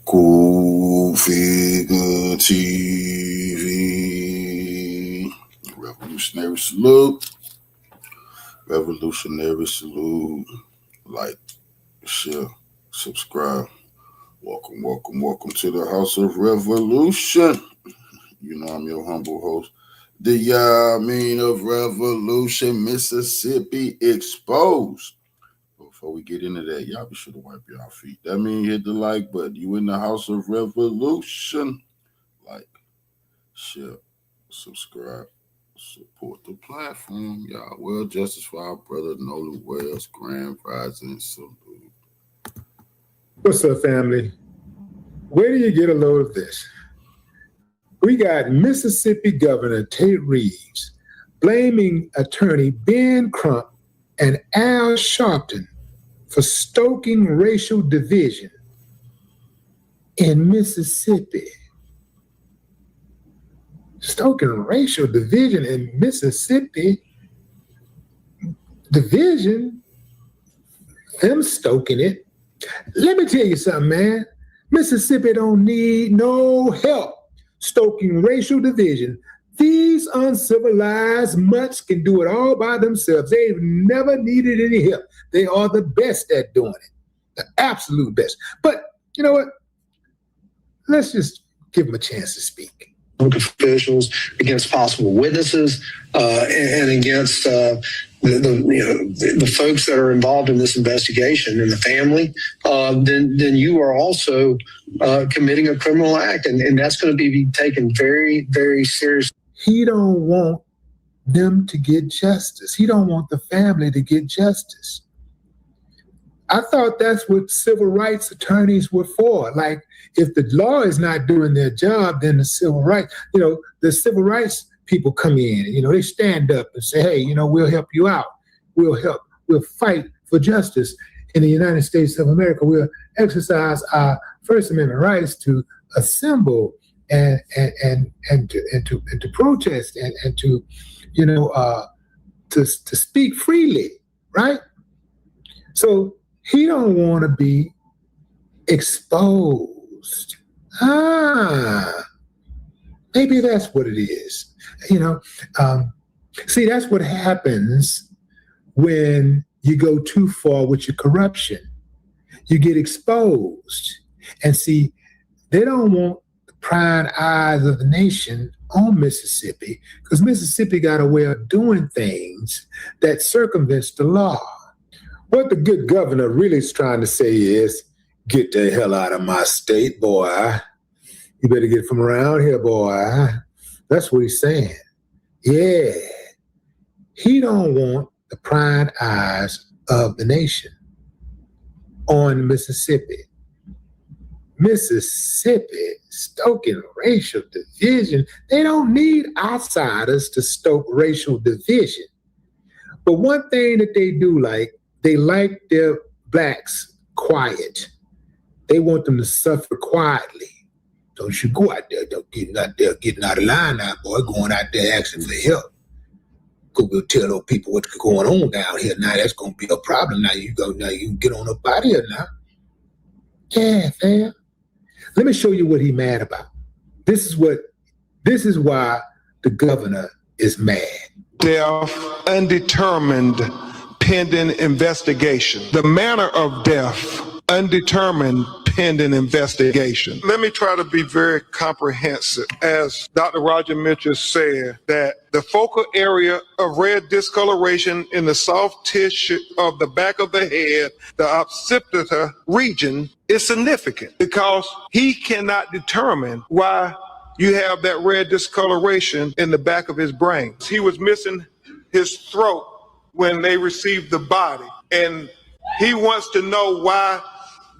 Cool Figure TV. Revolutionary salute. Revolutionary salute. Like, share, subscribe. Welcome, welcome, welcome to the House of Revolution. You know I'm your humble host, the Yamin of Revolution, Mississippi Exposed. Before we get into that, y'all be sure to wipe your feet. That means hit the like button. You in the House of Revolution. Like, share, subscribe, support the platform, y'all. Well, justice for our brother Nolan Wells, Grand Rising salute. What's up, family? Where do you get a load of this? We got Mississippi Governor Tate Reeves blaming attorney Ben Crump and Al Sharpton for stoking racial division in Mississippi. Stoking racial division in Mississippi? Division? Them stoking it? Let me tell you something, man. Mississippi don't need no help stoking racial division. These uncivilized mutts can do it all by themselves. They've never needed any help. They are the best at doing it, the absolute best. But you know what? Let's just give them a chance to speak. Officials, against possible witnesses, and against the folks that are involved in this investigation and the family, then you are also committing a criminal act, and that's going to be taken very, very seriously. He don't want them to get justice. He don't want the family to get justice. I thought that's what civil rights attorneys were for. Like, if the law is not doing their job, then the civil rights people come in, they stand up and say, hey, we'll help you out. We'll fight for justice in the United States of America. We'll exercise our First Amendment rights to assemble and to protest and to speak freely, right? So he don't want to be exposed. Maybe that's what it is. See, that's what happens when you go too far with your corruption. You get exposed. And see, they don't want the prying eyes of the nation on Mississippi, because Mississippi got a way of doing things that circumvents the law. What the good governor really is trying to say is, get the hell out of my state, boy. You better get from around here, boy. That's what he's saying. Yeah. He don't want the prying eyes of the nation on Mississippi. Mississippi stoking racial division. They don't need outsiders to stoke racial division. But one thing that they do they like their blacks quiet. They want them to suffer quietly. Don't you go out there, getting out of line now, boy, going out there asking for help. Go tell those people what's going on down here. Now that's gonna be a problem. Now you can get on up out here now. Yeah, fam. Let me show you what he's mad about. This is why the governor is mad. Death undetermined pending investigation. The manner of death undetermined pending investigation. Let me try to be very comprehensive. As Dr. Roger Mitchell said, that the focal area of red discoloration in the soft tissue of the back of the head, the occipital region, is significant because he cannot determine why you have that red discoloration in the back of his brain. He was missing his throat when they received the body, and he wants to know why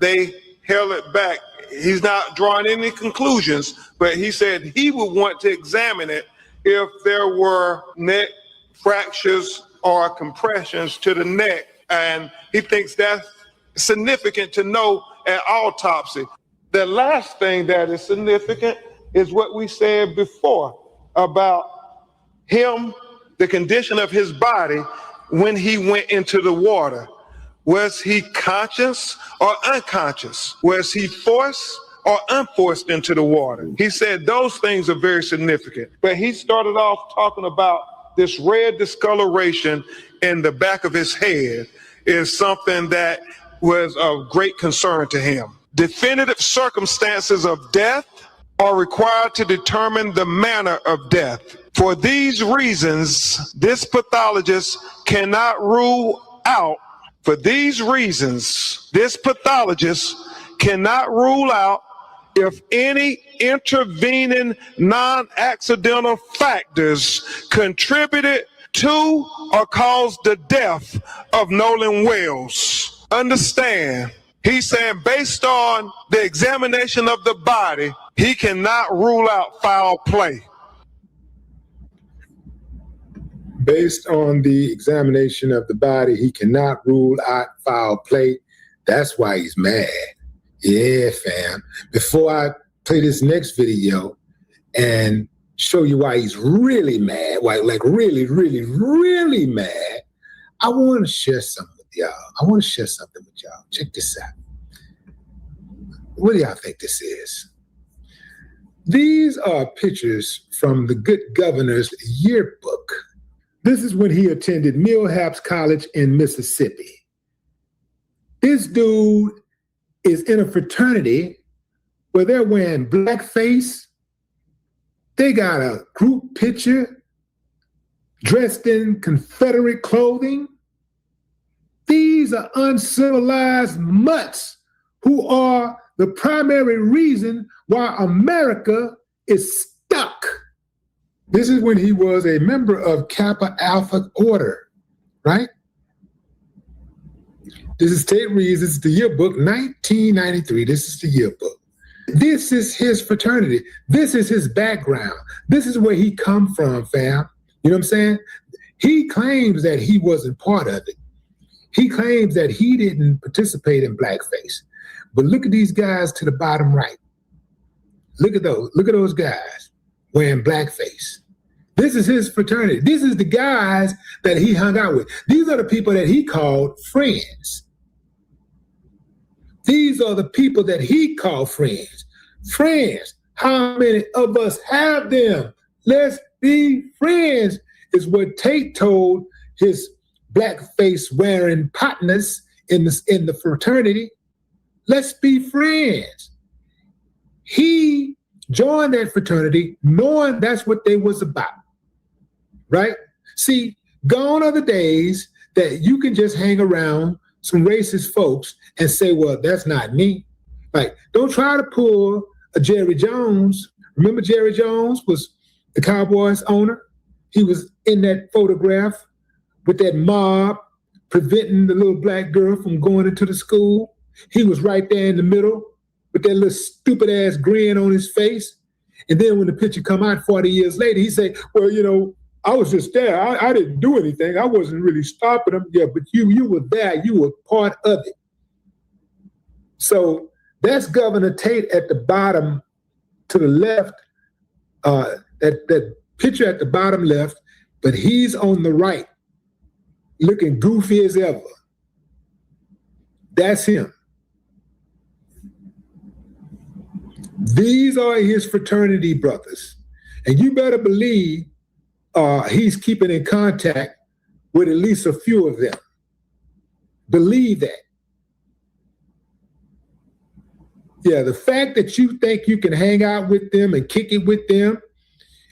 they held it back. He's not drawing any conclusions, but he said he would want to examine it if there were neck fractures or compressions to the neck, and he thinks that's significant to know at autopsy. The last thing that is significant is what we said before about him, the condition of his body when he went into the water. Was he conscious or unconscious? Was he forced or unforced into the water. He said those things are very significant. But he started off talking about this red discoloration in the back of his head is something that was of great concern to him. Definitive circumstances of death are required to determine the manner of death. For these reasons, this pathologist cannot rule out. For these reasons, this pathologist cannot rule out if any intervening non-accidental factors contributed to or caused the death of Nolan Wells. Understand, he's saying based on the examination of the body, he cannot rule out foul play. Based on the examination of the body, he cannot rule out foul play. That's why he's mad. Yeah, fam. Before I play this next video and show you why he's really mad, like really, really, really mad, I want to share something with y'all. Check this out. What do y'all think this is? These are pictures from the good governor's yearbook. This is when he attended Millhaps College in Mississippi. This dude is in a fraternity where they're wearing blackface. They got a group picture dressed in Confederate clothing. These are uncivilized mutts who are the primary reason why America is stuck. This is when he was a member of Kappa Alpha Order, right? This is Tate Reeves. This is the yearbook, 1993. This is the yearbook. This is his fraternity. This is his background. This is where he come from, fam. You know what I'm saying? He claims that he wasn't part of it. He claims that he didn't participate in blackface. But look at these guys to the bottom right. Look at those guys wearing blackface. This is his fraternity. This is the guys that he hung out with. These are the people that he called friends. These are the people that he called friends. Friends. How many of us have them? Let's be friends, is what Tate told his blackface wearing partners in the fraternity. Let's be friends. He joined that fraternity knowing that's what they was about, right? See, gone are the days that you can just hang around some racist folks and say, well, that's not me. Like, don't try to pull a Jerry Jones. Remember Jerry Jones was the Cowboys owner? He was in that photograph with that mob preventing the little black girl from going into the school. He was right there in the middle with that little stupid ass grin on his face. And then when the picture come out 40 years later, he say, well, you know, I was just there. I didn't do anything. I wasn't really stopping them. Yeah, but you were there. You were part of it. So that's Governor Tate at the bottom to the left, that picture at the bottom left, but he's on the right, looking goofy as ever. That's him. These are his fraternity brothers. And you better believe he's keeping in contact with at least a few of them. Believe that. Yeah, the fact that you think you can hang out with them and kick it with them,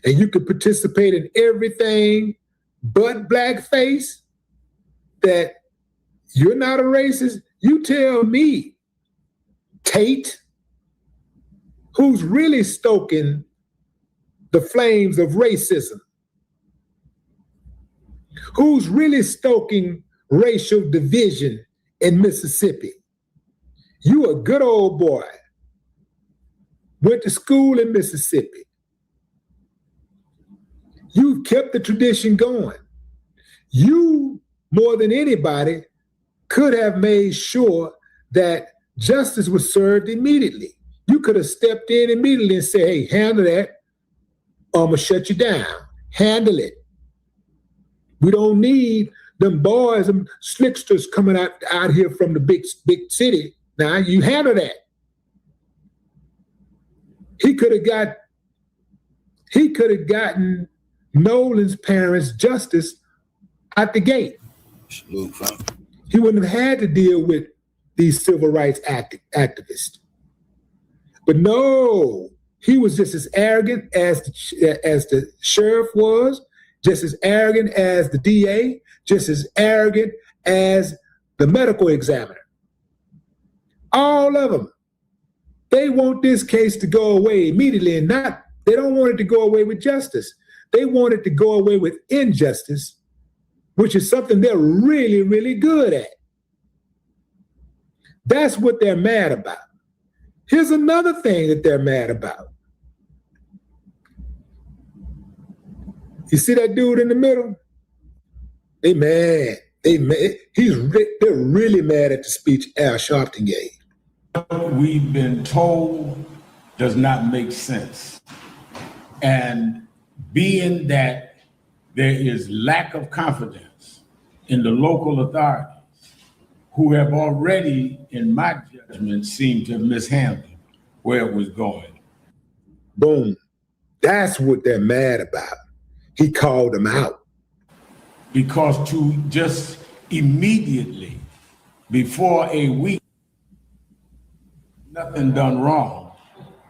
and you can participate in everything but blackface, that you're not a racist, you tell me, Tate, who's really stoking the flames of racism? Who's really stoking racial division in Mississippi? You a good old boy. Went to school in Mississippi. You've kept the tradition going. You, more than anybody, could have made sure that justice was served immediately. You could have stepped in immediately and said, hey, handle that, or I'm going to shut you down. Handle it. We don't need them boys, them slicksters coming out here from the big city. Now, you handle that. He could have gotten Nolan's parents justice at the gate. He wouldn't have had to deal with these civil rights activists. But no, he was just as arrogant as the sheriff was, just as arrogant as the DA, just as arrogant as the medical examiner. All of them. They want this case to go away immediately, and they don't want it to go away with justice. They want it to go away with injustice, which is something they're really, really good at. That's what they're mad about. Here's another thing that they're mad about. You see that dude in the middle? They mad. They're really mad at the speech Al Sharpton gave. What we've been told does not make sense. And being that there is lack of confidence in the local authorities, who have already, in my judgment, seemed to have mishandled where it was going. Boom. That's what they're mad about. He called them out. Because to just immediately, before a week, nothing done wrong,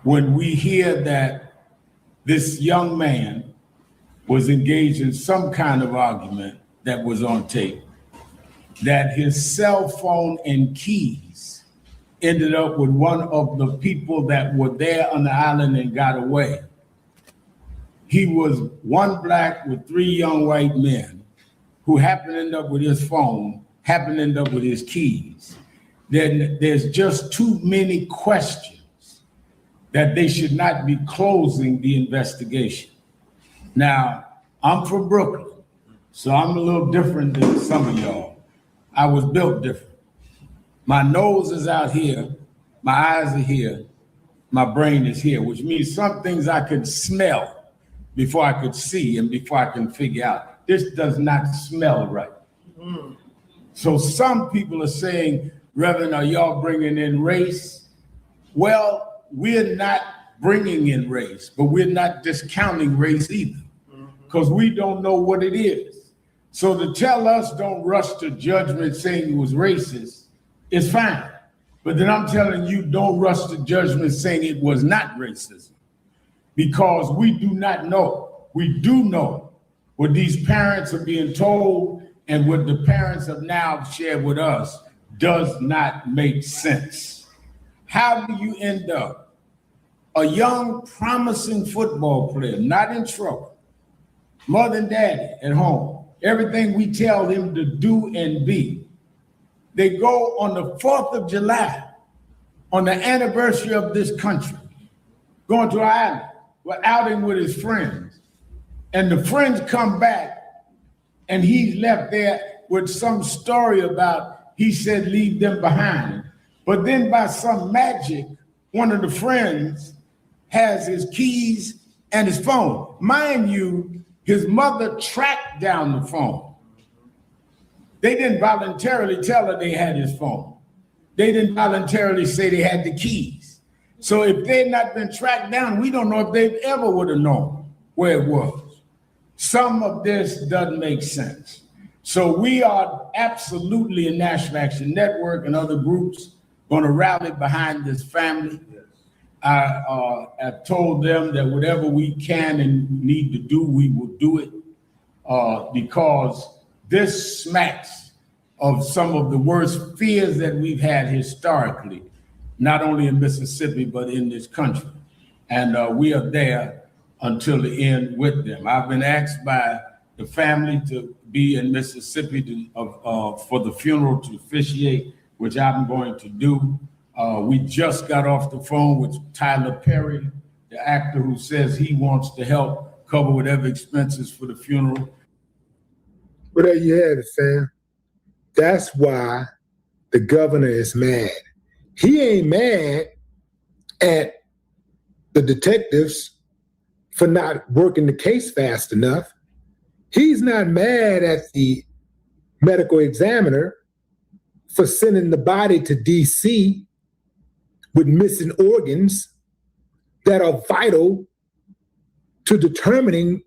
when we hear that this young man was engaged in some kind of argument that was on tape, that his cell phone and keys ended up with one of the people that were there on the island and got away. He was one black with three young white men who happened to end up with his phone, happened to end up with his keys. Then there's just too many questions that they should not be closing the investigation. Now, I'm from Brooklyn, so I'm a little different than some of y'all. I was built different. My nose is out here, my eyes are here, my brain is here, which means some things I could smell before I could see and before I can figure out. This does not smell right. So some people are saying, Reverend, are y'all bringing in race? Well, we're not bringing in race, but we're not discounting race either, because we don't know what it is. So to tell us don't rush to judgment saying it was racist is fine. But then I'm telling you, don't rush to judgment saying it was not racism, because we do not know. We do know what these parents are being told and what the parents have now shared with us does not make sense. How do you end up a young, promising football player, not in trouble, mother and daddy at home, everything we tell him to do and be? They go on the 4th of July, on the anniversary of this country, going to an island, we're outing with his friends, and the friends come back and he's left there with some story about he said leave them behind. But then by some magic, one of the friends has his keys and his phone. Mind you, his mother tracked down the phone. They didn't voluntarily tell her they had his phone. They didn't voluntarily say they had the keys. So if they'd not been tracked down, we don't know if they ever would have known where it was. Some of this doesn't make sense. So we are absolutely in National Action Network and other groups going to rally behind this family. I have told them that whatever we can and need to do, we will do it, because this smacks of some of the worst fears that we've had historically, not only in Mississippi, but in this country. And we are there until the end with them. I've been asked by the family to be in Mississippi for the funeral to officiate, which I'm going to do. We just got off the phone with Tyler Perry, the actor who says he wants to help cover whatever expenses for the funeral. Well, there you have it, fam. That's why the governor is mad. He ain't mad at the detectives for not working the case fast enough. He's not mad at the medical examiner for sending the body to DC with missing organs that are vital to determining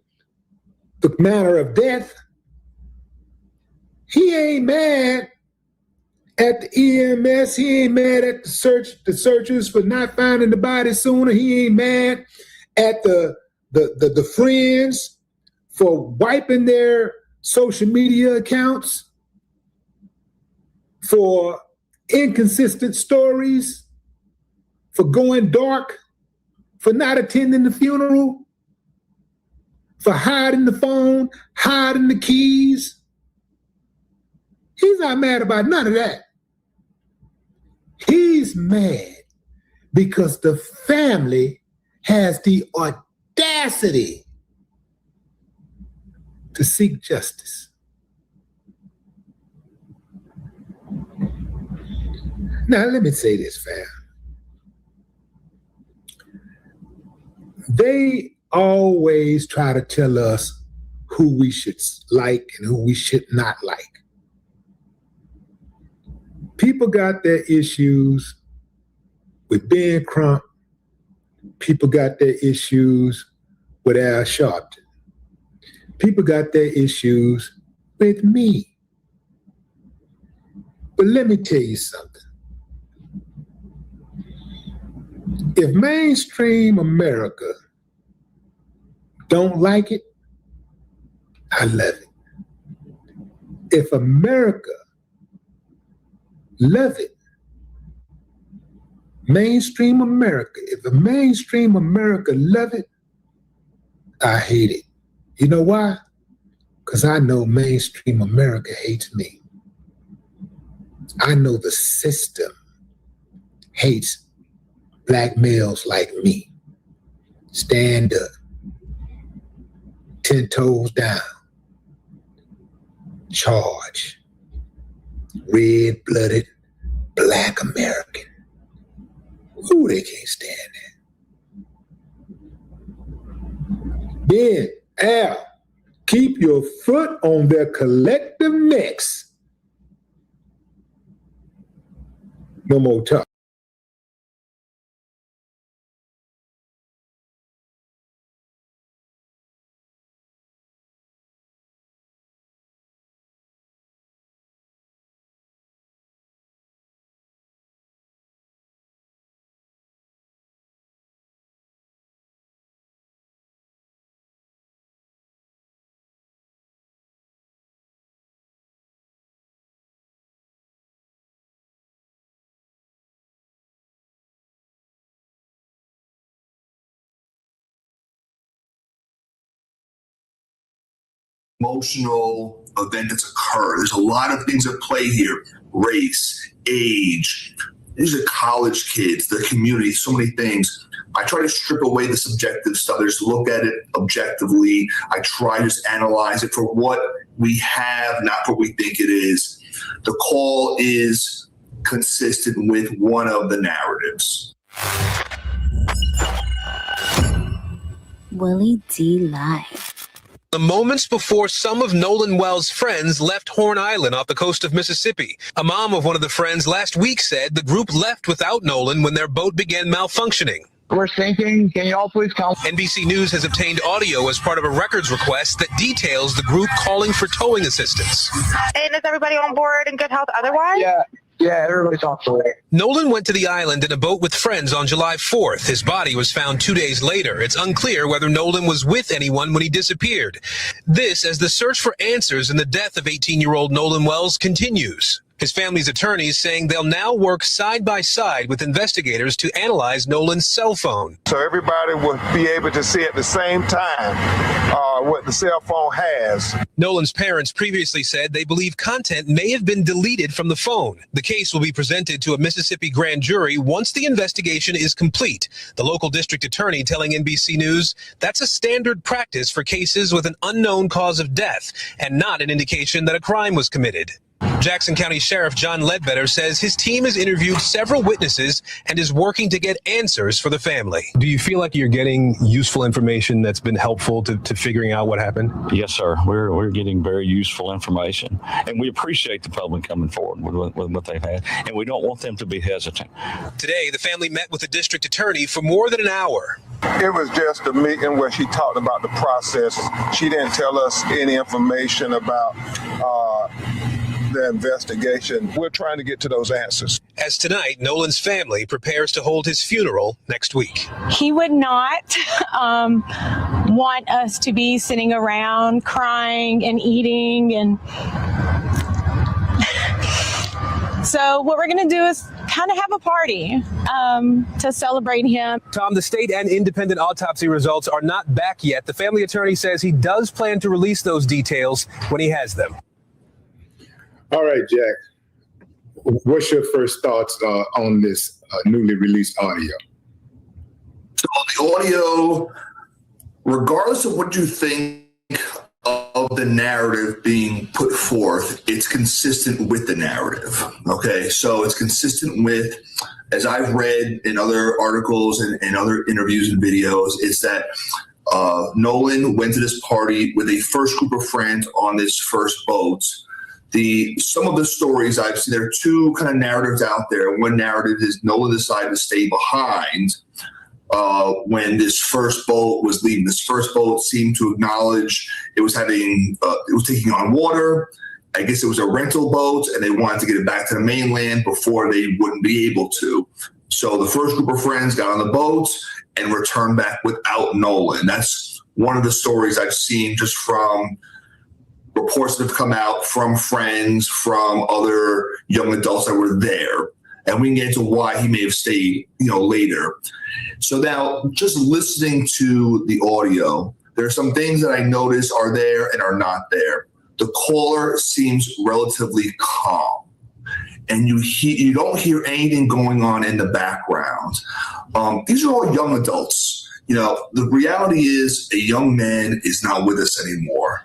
the manner of death. He ain't mad at the EMS. He ain't mad at the searchers for not finding the body sooner. He ain't mad at the friends for wiping their social media accounts, for inconsistent stories, for going dark, for not attending the funeral, for hiding the phone, hiding the keys. He's not mad about none of that. He's mad because the family has the audacity to seek justice. Now, let me say this, fam. They always try to tell us who we should like and who we should not like. People got their issues with Ben Crump. People got their issues with Al Sharpton. People got their issues with me. But let me tell you something. If mainstream America don't like it, I love it. If America love it, mainstream America, if the mainstream America love it, I hate it. You know why? Because I know mainstream America hates me. I know the system hates black males like me. Stand up, 10 toes down, charge, red-blooded black American. Ooh, they can't stand that. Ben, Al, keep your foot on their collective necks. No more talk. Emotional event that's occurred. There's a lot of things at play here. Race, age, these are college kids, the community, so many things. I try to strip away the subjective stuff. I just look at it objectively. I try to just analyze it for what we have, not what we think it is. The call is consistent with one of the narratives. Willie D. Live. The moments before some of Nolan Wells' friends left Horn Island off the coast of Mississippi. A mom of one of the friends last week said the group left without Nolan when their boat began malfunctioning. We're sinking. Can you all please come? NBC News has obtained audio as part of a records request that details the group calling for towing assistance. And is everybody on board in good health otherwise? Yeah, everybody's off the way. Nolan went to the island in a boat with friends on July 4th. His body was found 2 days later. It's unclear whether Nolan was with anyone when he disappeared. This as the search for answers in the death of 18-year-old Nolan Wells continues. His family's attorneys saying they'll now work side by side with investigators to analyze Nolan's cell phone. So everybody will be able to see at the same time what the cell phone has. Nolan's parents previously said they believe content may have been deleted from the phone. The case will be presented to a Mississippi grand jury once the investigation is complete. The local district attorney telling NBC News that's a standard practice for cases with an unknown cause of death and not an indication that a crime was committed. Jackson County Sheriff John Ledbetter says his team has interviewed several witnesses and is working to get answers for the family. Do you feel like you're getting useful information that's been helpful to figuring out what happened? Yes, sir. We're getting very useful information, and we appreciate the public coming forward with what they've had, and we don't want them to be hesitant. Today, the family met with the district attorney for more than an hour. It was just a meeting where she talked about the process. She didn't tell us any information about the investigation. We're trying to get to those answers. As tonight, Nolan's family prepares to hold his funeral next week. He would not want us to be sitting around crying and eating. And so what we're going to do is kind of have a party to celebrate him. Tom, the state and independent autopsy results are not back yet. The family attorney says he does plan to release those details when he has them. All right, Jack. What's your first thoughts on this newly released audio? So the audio, regardless of what you think of the narrative being put forth, it's consistent with the narrative. Okay, so it's consistent with, as I've read in other articles and other interviews and videos, is that Nolan went to this party with a first group of friends on this first boat. Some of the stories I've seen, there are two kind of narratives out there. One narrative is Nolan decided to stay behind when this first boat was leaving. This first boat seemed to acknowledge it was taking on water. I guess it was a rental boat, and they wanted to get it back to the mainland before they wouldn't be able to. So the first group of friends got on the boat and returned back without Nolan. That's one of the stories I've seen just from reports that have come out from friends, from other young adults that were there. And we can get into why he may have stayed, later. So now, just listening to the audio, there are some things that I notice are there and are not there. The caller seems relatively calm, and you don't hear anything going on in the background. These are all young adults. The reality is a young man is not with us anymore.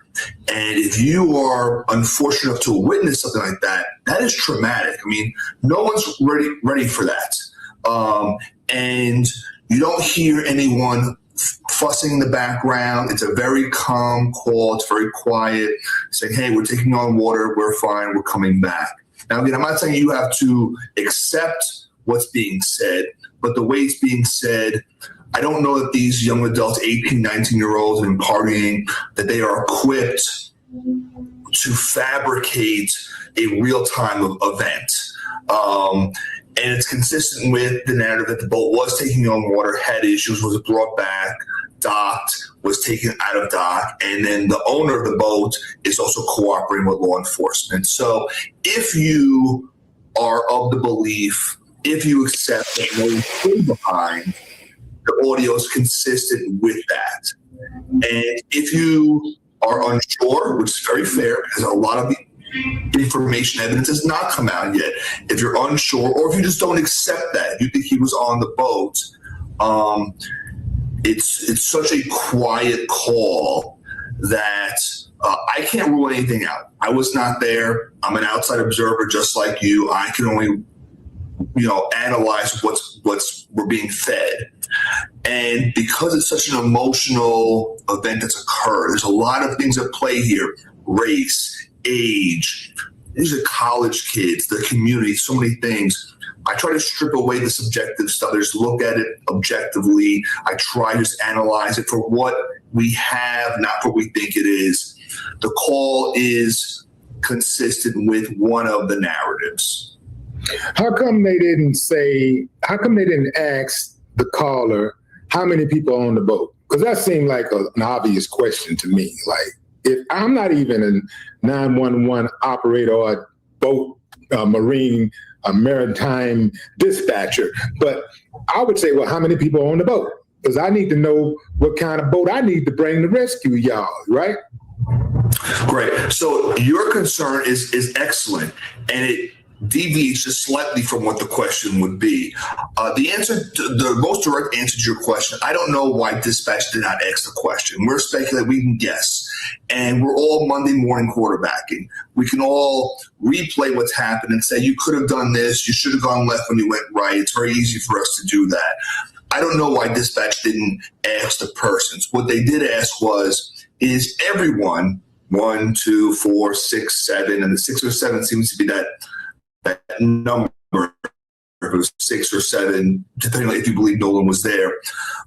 And if you are unfortunate enough to witness something like that, that is traumatic. I mean, no one's ready for that. And you don't hear anyone fussing in the background. It's a very calm call. It's very quiet, saying, hey, we're taking on water. We're fine. We're coming back. Now, again, I'm not saying you have to accept what's being said, but the way it's being said, I don't know that these young adults, 18, 19-year-olds, have been partying, that they are equipped to fabricate a real-time event. And it's consistent with the narrative that the boat was taking on water, had issues, was brought back, docked, was taken out of dock, and then the owner of the boat is also cooperating with law enforcement. So if you are of the belief, if you accept that no one stayed behind, the audio is consistent with that. And if you are unsure, which is very fair, because a lot of the information, evidence has not come out yet. If you're unsure, or if you just don't accept that, you think he was on the boat, it's such a quiet call that I can't rule anything out. I was not there. I'm an outside observer just like you. I can only analyze what's we're being fed. And because it's such an emotional event that's occurred, there's a lot of things at play here. Race, age, these are college kids, the community, so many things. I try to strip away the subjective stuff. I just look at it objectively. I try to just analyze it for what we have, not what we think it is. The call is consistent with one of the narratives. How come they didn't ask the caller how many people are on the boat? Because that seemed like an obvious question to me. Like, if I'm not even a 911 operator or a boat, maritime dispatcher, but I would say, well, how many people are on the boat? Because I need to know what kind of boat I need to bring to rescue y'all, right? Great. So your concern is excellent, and it deviates just slightly from what the question would be. The most direct answer to your question, I don't know why dispatch did not ask the question. We're speculating, we can guess. And we're all Monday morning quarterbacking. We can all replay what's happened and say, you could have done this, you should have gone left when you went right. It's very easy for us to do that. I don't know why dispatch didn't ask the persons. What they did ask was, is everyone 1, 2, 4, 6, 7, and the 6 or 7 seems to be that number, if it was 6 or 7, depending on if you believe Nolan was there.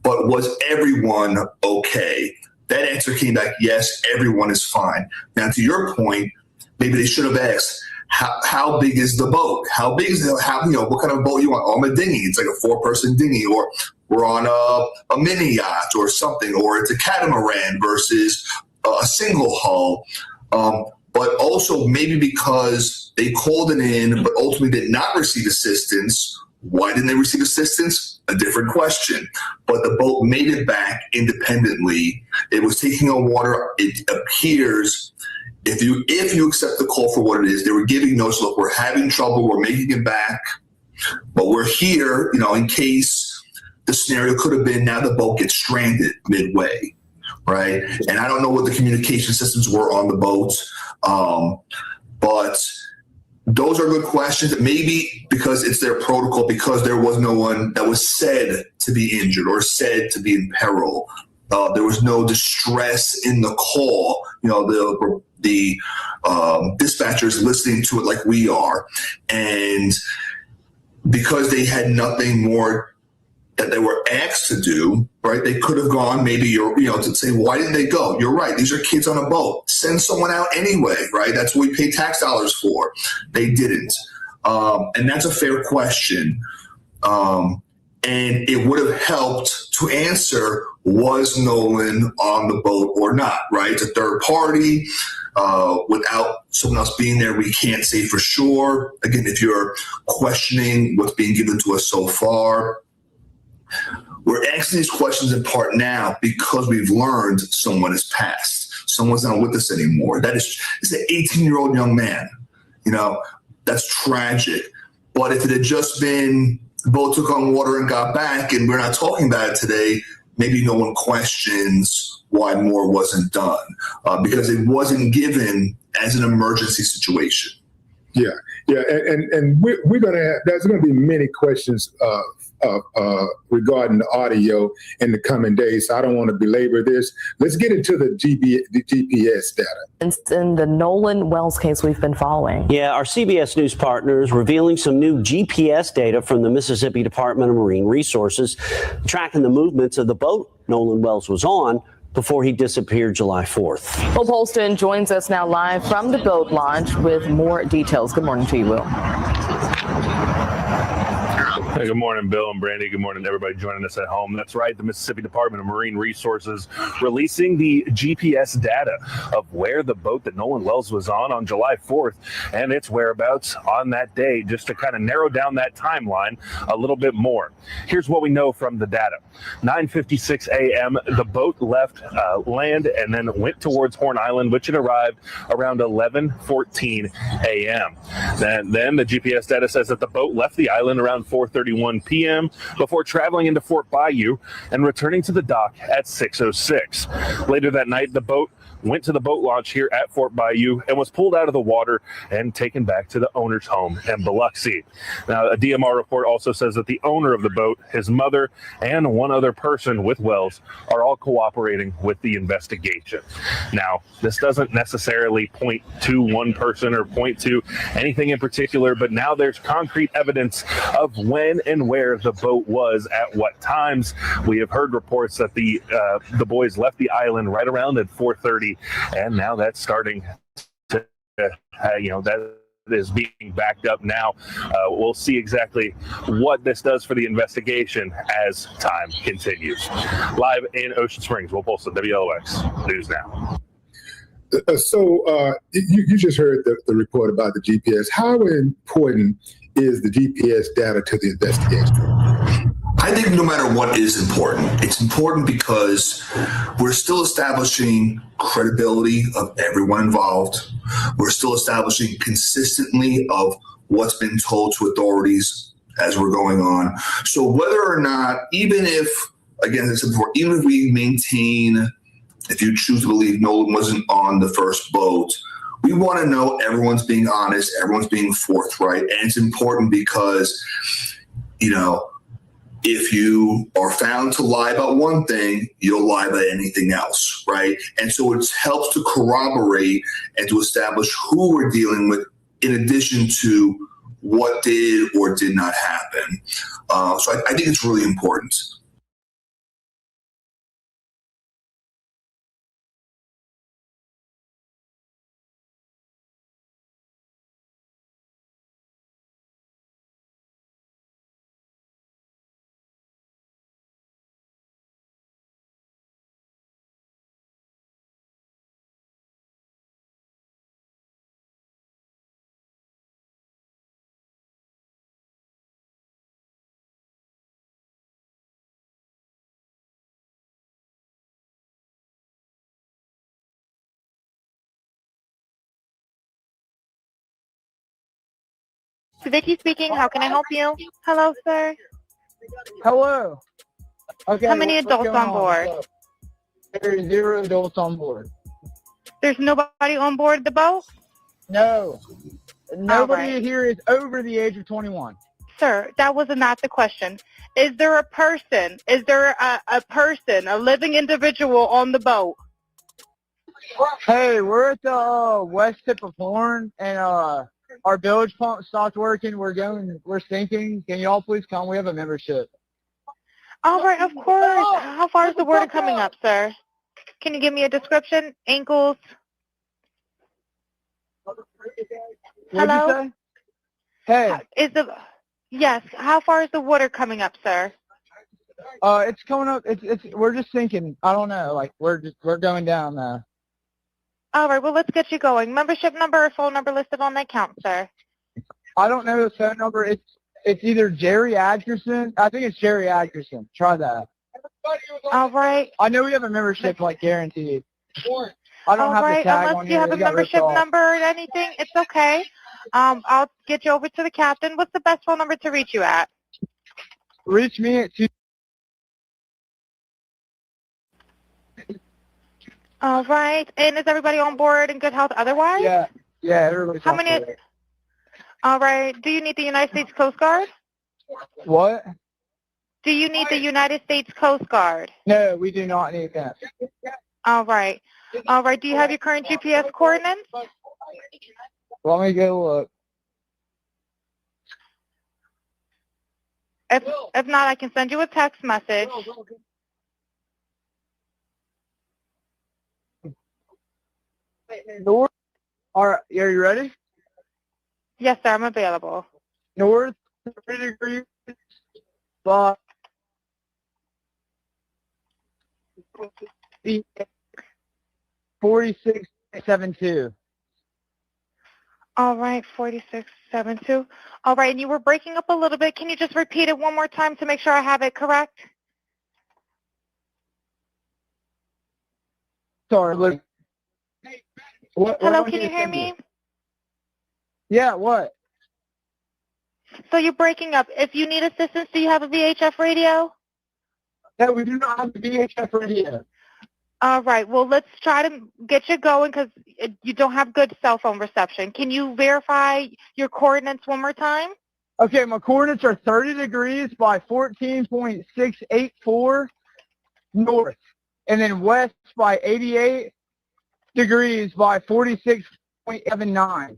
but was everyone okay? That answer came back, yes, everyone is fine. Now, to your point, maybe they should have asked, how big is the boat? How big is it? What kind of boat you want? Oh, I'm a dinghy. It's like a 4-person dinghy, or we're on a mini yacht or something, or it's a catamaran versus a single hull. But also maybe because they called it in, but ultimately did not receive assistance. Why didn't they receive assistance? A different question. But the boat made it back independently. It was taking on water. It appears, if you accept the call for what it is, they were giving notice, look, we're having trouble, we're making it back, but we're here, in case the scenario could have been now the boat gets stranded midway, right? And I don't know what the communication systems were on the boat, but those are good questions. Maybe because it's their protocol, because there was no one that was said to be injured or said to be in peril. There was no distress in the call. The dispatchers listening to it like we are, and because they had nothing more that they were asked to do, right? They could have gone maybe, to say, why didn't they go? You're right. These are kids on a boat. Send someone out anyway, right? That's what we pay tax dollars for. They didn't. And that's a fair question. And it would have helped to answer, was Nolan on the boat or not, right? It's a third party. Without someone else being there, we can't say for sure. Again, if you're questioning what's being given to us so far, we're asking these questions in part now because we've learned someone has passed. Someone's not with us anymore. It's an 18-year-old young man. That's tragic. But if it had just been the boat took on water and got back and we're not talking about it today, maybe no one questions why more wasn't done because it wasn't given as an emergency situation. Yeah, and we're gonna there's gonna be many questions regarding the audio in the coming days. So I don't want to belabor this. Let's get into the GPS data. In the Nolan Wells case we've been following. Yeah, our CBS News partners revealing some new GPS data from the Mississippi Department of Marine Resources, tracking the movements of the boat Nolan Wells was on before he disappeared July 4th. Will Polston joins us now live from the boat launch with more details. Good morning to you, Will. Hey, good morning, Bill and Brandy. Good morning to everybody joining us at home. That's right, the Mississippi Department of Marine Resources releasing the GPS data of where the boat that Nolan Wells was on July 4th and its whereabouts on that day, just to kind of narrow down that timeline a little bit more. Here's what we know from the data. 9:56 a.m., the boat left land and then went towards Horn Island, which it arrived around 11:14 a.m. Then the GPS data says that the boat left the island around 4:31 p.m. before traveling into Fort Bayou and returning to the dock at 6:06. Later that night, the boat went to the boat launch here at Fort Bayou and was pulled out of the water and taken back to the owner's home in Biloxi. Now, a DMR report also says that the owner of the boat, his mother, and one other person with Wells are all cooperating with the investigation. Now, this doesn't necessarily point to one person or point to anything in particular, but now there's concrete evidence of when and where the boat was at what times. We have heard reports that the boys left the island right around at 4:30. And now that's starting to, that is being backed up now. We'll see exactly what this does for the investigation as time continues. Live in Ocean Springs, Will Polston, WLOX News Now. So you just heard the report about the GPS. How important is the GPS data to the investigation? I think no matter what is important, it's important because we're still establishing credibility of everyone involved. We're still establishing consistently of what's been told to authorities as we're going on. So whether or not, even if, again, as I said before, even if we maintain, if you choose to believe Nolan wasn't on the first boat, we want to know everyone's being honest, everyone's being forthright. And it's important because, if you are found to lie about one thing, you'll lie about anything else, right? And so it helps to corroborate and to establish who we're dealing with in addition to what did or did not happen. So I think it's really important. Vicky speaking. How can I help you? Hello, sir. Hello. Okay. How many what's adults going on board? What's up? There's 0 adults on board. There's nobody on board the boat? No. Nobody right. here is over the age of 21. Sir, that was not the question. Is there a person? Is there a person, a living individual on the boat? Hey, we're at the west tip of Horn, and our bilge pump stopped working. We're sinking. Can y'all please come? We have a membership. All right, of course. How far is the water coming up, sir? Can you give me a description? Ankles? What'd you say? Hey. Yes, how far is the water coming up, sir? It's coming up. We're just sinking. I don't know. Like we're going down now. All right, well, let's get you going. Membership number or phone number listed on the account, sir. I don't know the phone number. It's either Jerry Atkerson. I think it's Jerry Atkerson. Try that. All right. I know we have a membership, like guaranteed. I don't have the tag unless on you here. have It a got ripped membership off. number or anything, it's okay. I'll get you over to the captain. What's the best phone number to reach you at? Reach me at 2. All right. And is everybody on board in good health otherwise? Yeah, everybody's How on many? board. All right. Do you need the United States Coast Guard? What? Do you need the United States Coast Guard? No, we do not need that. All right. All right. Do you have your current GPS coordinates? Let me go look. If not, I can send you a text message. North. Are you ready? Yes, sir. I'm available. North 3 degrees. But 4672. All right, 4672. All right, and you were breaking up a little bit. Can you just repeat it one more time to make sure I have it correct? Sorry, look. Hello, can you hear me? Yeah, what? So you're breaking up. If you need assistance, do you have a VHF radio? No, we do not have the VHF radio. All right, well, let's try to get you going because you don't have good cell phone reception. Can you verify your coordinates one more time? Okay, my coordinates are 30 degrees by 14.684 north, and then west by 88 degrees by 46.79.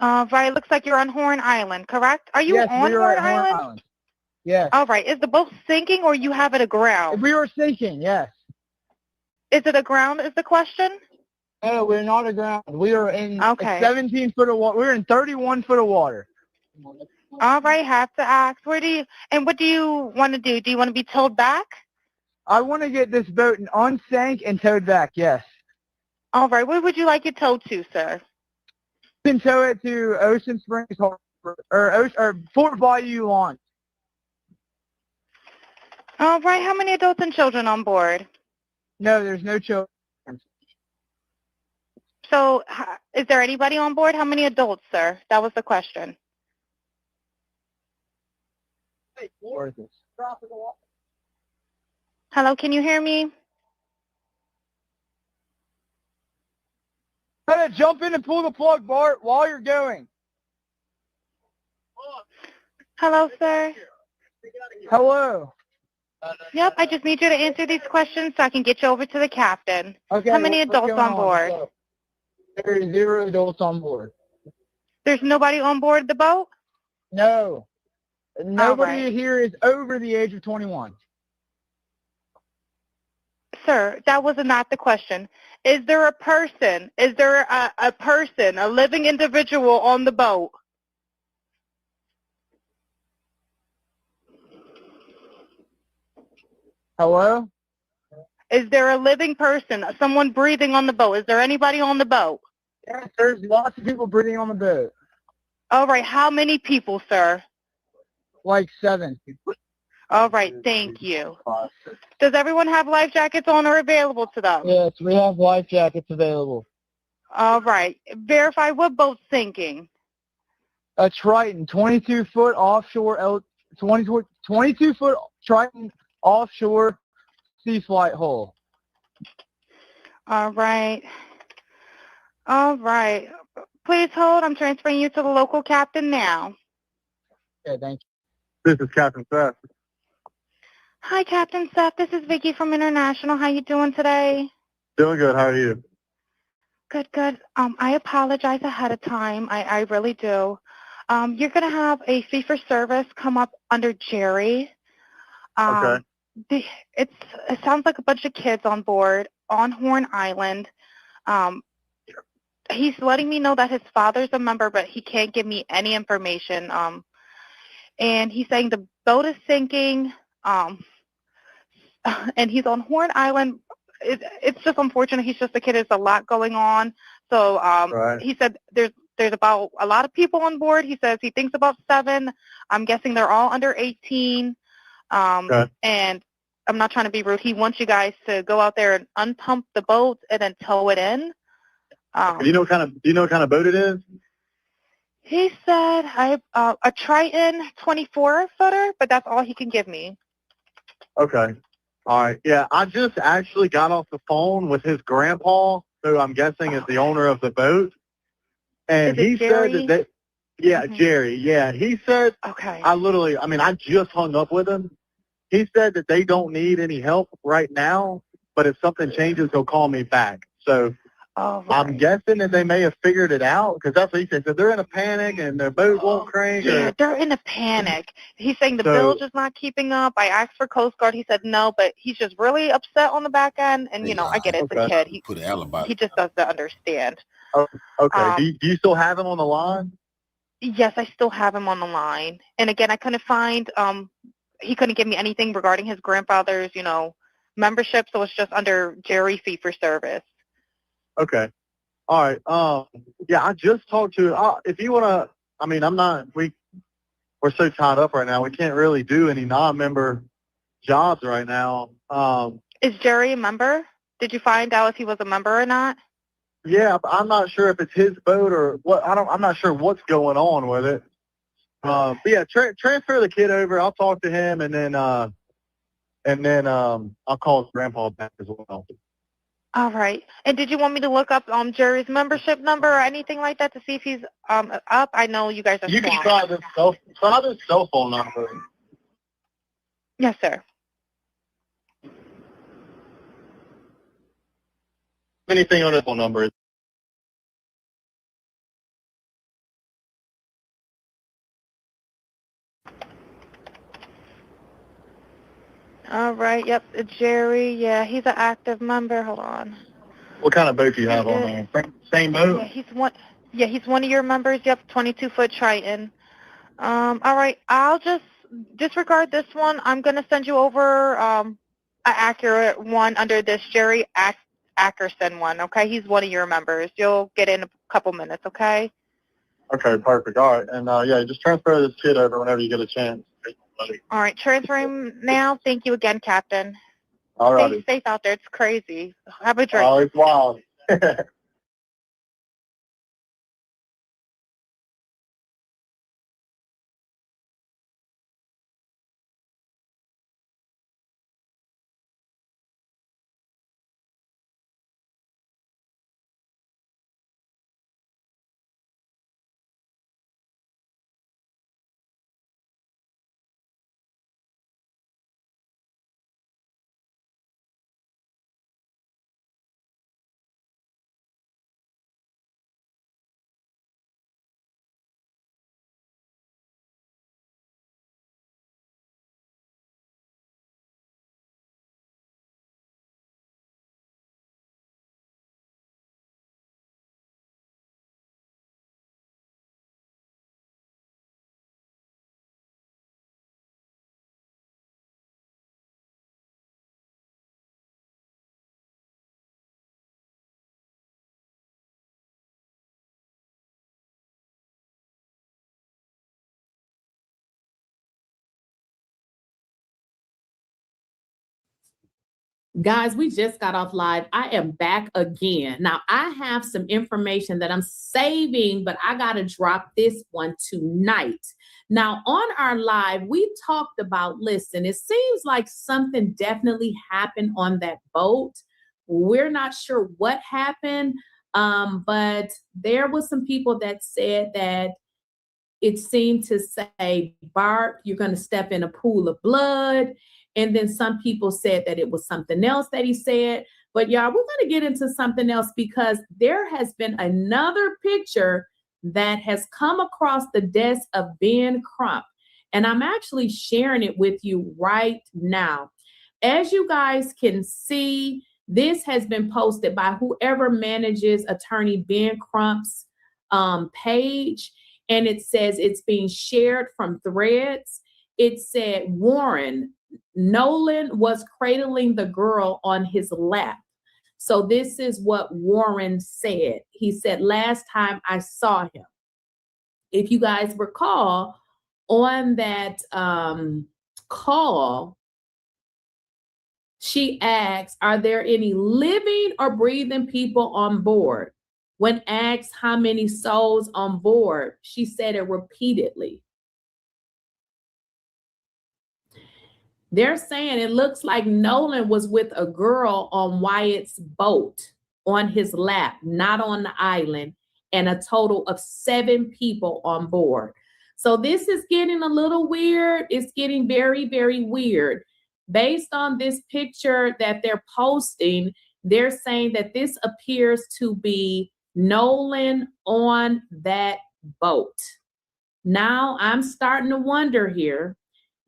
Right, looks like you're on Horn Island, correct? Are you on Horn Island? Yes. All right, is the boat sinking or you have it aground? We are sinking, yes. Is it aground is the question? No, we're not aground. We are in 17 foot of water. We're in 31 foot of water. All right, have to ask. What do you want to do? Do you want to be towed back? I want to get this boat unsank and towed back, yes. All right, where would you like it towed to, sir? You can tow it to Ocean Springs Harbor or Fort Bayou Launch. All right, how many adults and children on board? No, there's no children. So, is there anybody on board? How many adults, sir? That was the question. Hello, can you hear me? Better jump in and pull the plug, Bart, while you're going. Hello, sir. Hello. Yep, I just need you to answer these questions so I can get you over to the captain. Okay. How many adults on board? There's 0 adults on board. There's nobody on board the boat? No. Nobody right. here is over the age of 21. Sir, that was not the question. Is there a person? Is there a person, a living individual on the boat? Hello? Is there a living person, someone breathing on the boat? Is there anybody on the boat? Yes, there's lots of people breathing on the boat. All right, how many people, sir? Like 7. All right, thank you. Does everyone have life jackets on or available to them? Yes, we have life jackets available. All right. Verify what boat's sinking. A Triton, 22-foot offshore, 22-foot Triton offshore sea flight hull. All right. All right. Please hold. I'm transferring you to the local captain now. Yeah, thank you. This is Captain Seth. Hi, Captain Seth. This is Vicky from International. How you doing today? Doing good. How are you? Good, good. I apologize ahead of time. I really do. You're going to have a fee for service come up under Jerry. Okay. It sounds like a bunch of kids on board on Horn Island. He's letting me know that his father's a member, but he can't give me any information. And he's saying the boat is sinking, and he's on Horn Island. It's just unfortunate. He's just a kid. There's a lot going on. So Right. he said there's about a lot of people on board. He says he thinks about 7. I'm guessing they're all under 18. Okay. And I'm not trying to be rude. He wants you guys to go out there and unpump the boat and then tow it in. Do you know what kind of boat it is? He said a Triton 24-footer, but that's all he can give me. Okay. All right. Yeah, I just actually got off the phone with his grandpa, who I'm guessing is the owner of the boat. And Is it he Jerry? said that yeah, Jerry, yeah. He said, Okay. I just hung up with him. He said that they don't need any help right now, but if something changes, he'll call me back. So Right. I'm guessing that they may have figured it out, because that's what he said. So they're in a panic and their boat won't crank. Yeah, they're in a panic. He's saying the bilge is not keeping up. I asked for Coast Guard. He said no, but he's just really upset on the back end. And, I get it. It's a kid. Put an alibi. He just doesn't understand. Oh, okay. Do you still have him on the line? Yes, I still have him on the line. And again, I couldn't find, he couldn't give me anything regarding his grandfather's, membership. So it's just under Jerry fee for service. Okay. All right. Yeah, I just talked to, if you want to, we're so tied up right now. We can't really do any non-member jobs right now. Is Jerry a member? Did you find out if he was a member or not? Yeah, I'm not sure if it's his boat or what. I'm not sure what's going on with it. But yeah, transfer the kid over. I'll talk to him, and then I'll call his grandpa back as well. All right. And did you want me to look up Jerry's membership number or anything like that to see if he's up? I know you guys are You can swamped. try this cell phone number. Yes, sir. Anything on this phone number. All right. Yep. Jerry. Yeah, he's an active member. Hold on. What kind of boat do you have on there? Same boat? Yeah, he's one of your members. Yep, 22-foot Triton. All right. I'll just disregard this one. I'm gonna send you over an accurate one under this Jerry Ackerson one. Okay, he's one of your members. You'll get in a couple minutes. Okay. Okay, perfect. All right. And yeah, just transfer this kid over whenever you get a chance. All right, transferring now. Thank you again, Captain. All right. Stay safe out there. It's crazy. Have a drink. Oh, it's wild. Guys, we just got off live. I am back again. Now, I have some information that I'm saving, but I got to drop this one tonight. Now, on our live, we talked about, listen, it seems like something definitely happened on that boat. We're not sure what happened, but there was some people that said that it seemed to say, Bart, you're going to step in a pool of blood. And then some people said that it was something else that he said. But y'all, we're going to get into something else because there has been another picture that has come across the desk of Ben Crump. And I'm actually sharing it with you right now. As you guys can see, this has been posted by whoever manages attorney Ben Crump's page. And it says it's being shared from Threads. It said, Warren, Nolan was cradling the girl on his lap. So this is what Warren said. He said, last time I saw him. If you guys recall, on that call, she asked, are there any living or breathing people on board? When asked how many souls on board, she said it repeatedly. They're saying it looks like Nolan was with a girl on Wyatt's boat on his lap, not on the island, and a total of 7 people on board. So this is getting a little weird. It's getting very, very weird. Based on this picture that they're posting, they're saying that this appears to be Nolan on that boat. Now I'm starting to wonder here,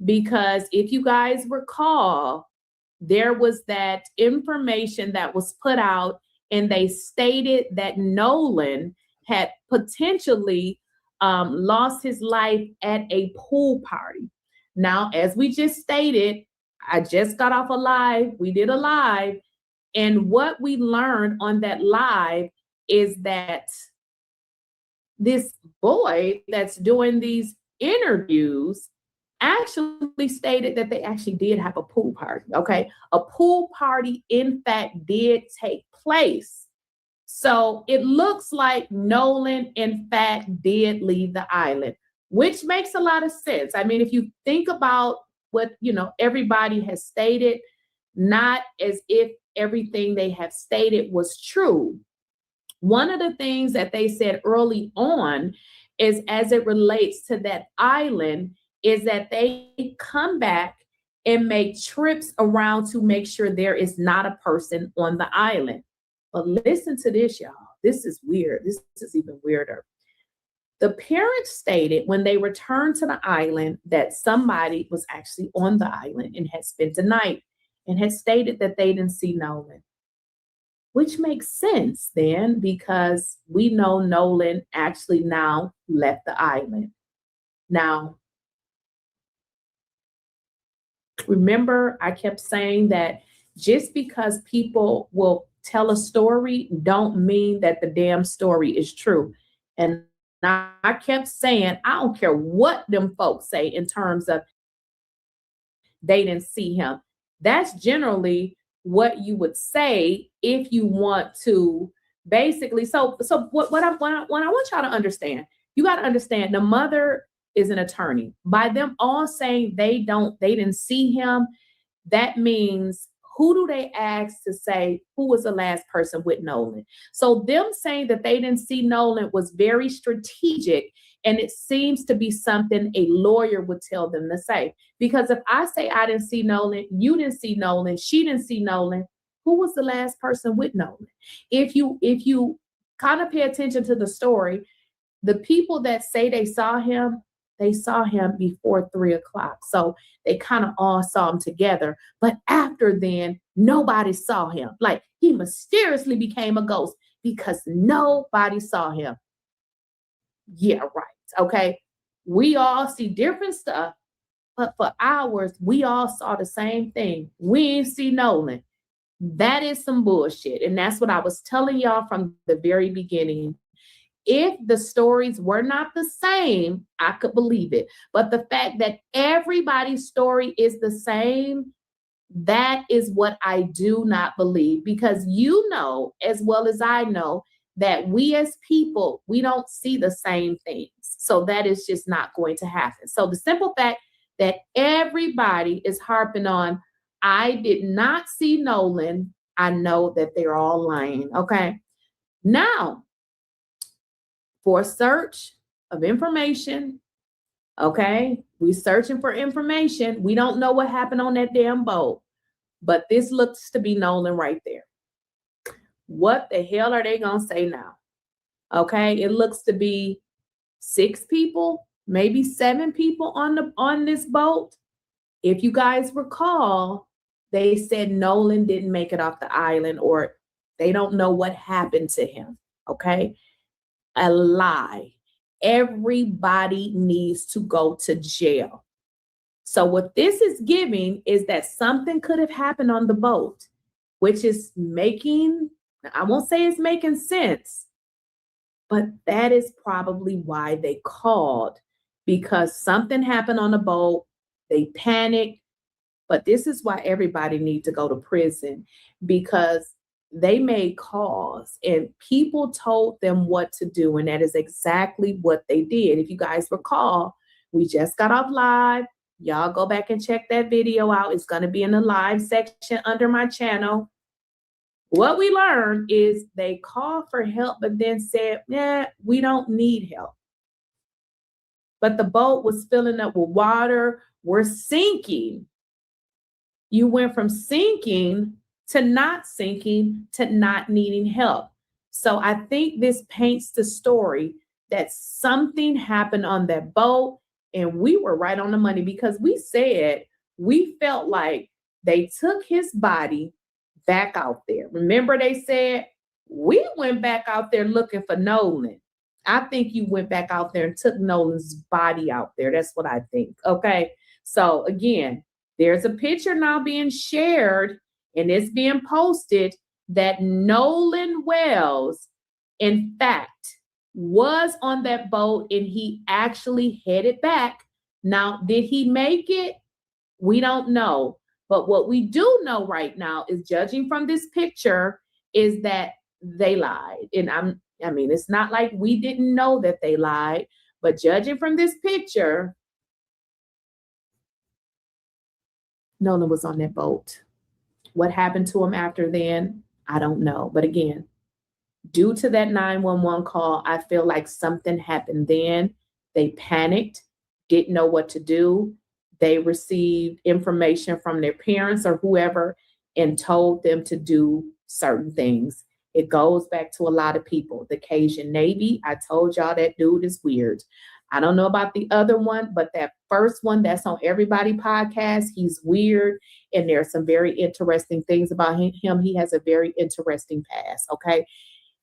because if you guys recall, there was that information that was put out and they stated that Nolan had potentially lost his life at a pool party. Now, as we just stated, I just got off a live. We did a live. And what we learned on that live is that this boy that's doing these interviews actually stated that they actually did have a pool party, okay? A pool party, in fact, did take place. So it looks like Nolan, in fact, did leave the island, which makes a lot of sense. I mean, if you think about what, everybody has stated, not as if everything they have stated was true. One of the things that they said early on is, as it relates to that island, is that they come back and make trips around to make sure there is not a person on the island. But listen to this, y'all. This is weird. This is even weirder. The parents stated when they returned to the island that somebody was actually on the island and had spent the night, and had stated that they didn't see Nolan. Which makes sense then, because we know Nolan actually now left the island. Now, remember, I kept saying that just because people will tell a story don't mean that the damn story is true. And I kept saying, I don't care what them folks say in terms of they didn't see him. That's generally what you would say if you want to basically. So what I want y'all to understand, you got to understand the mother is an attorney. By them all saying they didn't see him, that means who do they ask to say who was the last person with Nolan? So them saying that they didn't see Nolan was very strategic, and it seems to be something a lawyer would tell them to say. Because if I say I didn't see Nolan, you didn't see Nolan, she didn't see Nolan, who was the last person with Nolan? If you kind of pay attention to the story, the people that say they saw him before 3 o'clock. So they kind of all saw him together. But after then, nobody saw him. Like, he mysteriously became a ghost because nobody saw him. Yeah, right. Okay. We all see different stuff, but for hours, we all saw the same thing. We ain't see Nolan. That is some bullshit. And that's what I was telling y'all from the very beginning. If the stories were not the same, I could believe it. But the fact that everybody's story is the same, That is what I do not believe, because you know as well as I know that we as people, we don't see the same things. So that is just not going to happen. So the simple fact that everybody is harping on, I did not see Nolan, I know that they're all lying. Okay. Now, for search of information, okay, we're searching for information. We don't know what happened on that damn boat, but this looks to be Nolan right there. What the hell are they gonna say now? Okay, it looks to be 6 people, maybe 7 people on this boat. If you guys recall, they said Nolan didn't make it off the island, or they don't know what happened to him. Okay, a lie. Everybody needs to go to jail. So what this is giving is that something could have happened on the boat, which is making, I won't say it's making sense, but that is probably why they called, because something happened on the boat, they panicked. But this is why everybody needs to go to prison, because they made calls and people told them what to do. And that is exactly what they did. If you guys recall, we just got off live. Y'all go back and check that video out. It's going to be in the live section under my channel. What we learned is they called for help, but then said, yeah, we don't need help. But the boat was filling up with water. We're sinking. You went from sinking to not needing help. So I think this paints the story that something happened on that boat, and we were right on the money, because we said we felt like they took his body back out there. Remember, they said we went back out there looking for Nolan. I think you went back out there and took Nolan's body out there. That's what I think. Okay. So again, there's a picture now being shared and it's being posted that Nolan Wells, in fact, was on that boat and he actually headed back. Now, did he make it? We don't know. But what we do know right now is, judging from this picture, is that they lied. And I mean, it's not like we didn't know that they lied, but judging from this picture, Nolan was on that boat. What happened to him after then, I don't know. But again, due to that 911 call, I feel like something happened then. They panicked, didn't know what to do. They received information from their parents or whoever and told them to do certain things. It goes back to a lot of people. The Cajun Navy, I told y'all that dude is weird. I don't know about the other one, but that first one that's on Everybody Podcast, he's weird. And there's some very interesting things about him. He has a very interesting past, okay?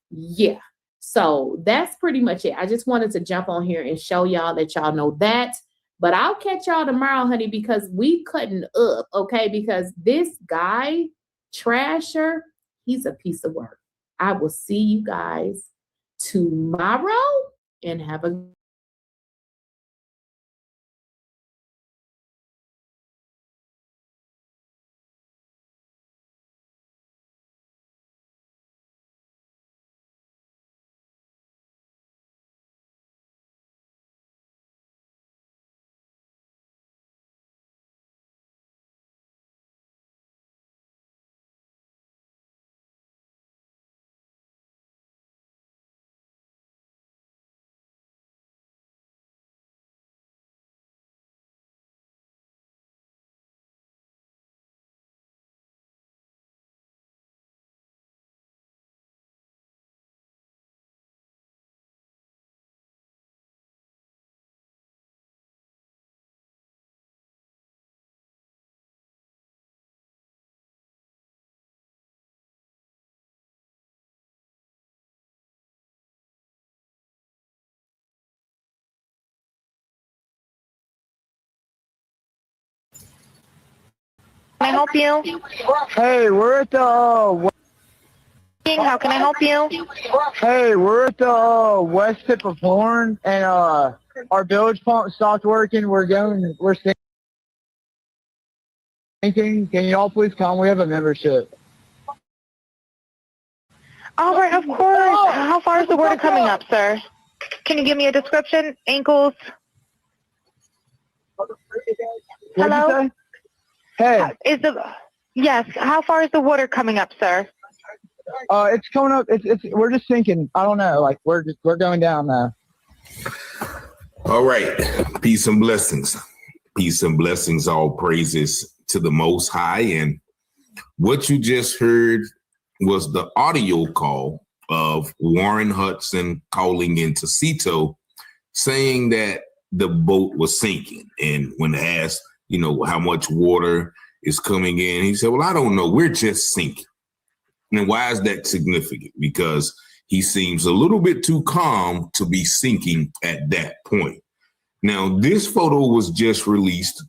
Yeah. So that's pretty much it. I just wanted to jump on here and show y'all that y'all know that. But I'll catch y'all tomorrow, honey, because we cutting up, okay? Because this guy, Trasher, he's a piece of work. I will see you guys tomorrow and have a Can I help you? Hey, we're at the How can I help you? Hey, we're at the west tip of Horn, and our village pump stopped working. We're Can you all please come? We have a membership. All right, of course. How far is the water coming up, sir? Can you give me a description? Ankles? Hello? Hey. Yes, how far is the water coming up, sir? It's coming up. We're just sinking. I don't know. Like we're going down now. All right. Peace and blessings. Peace and blessings. All praises to the Most High. And what you just heard was the audio call of Warren Hudson calling into Cito saying that the boat was sinking. And when asked, how much water is coming in, he said, well, I don't know. We're just sinking. And why is that significant? Because he seems a little bit too calm to be sinking at that point. Now, this photo was just released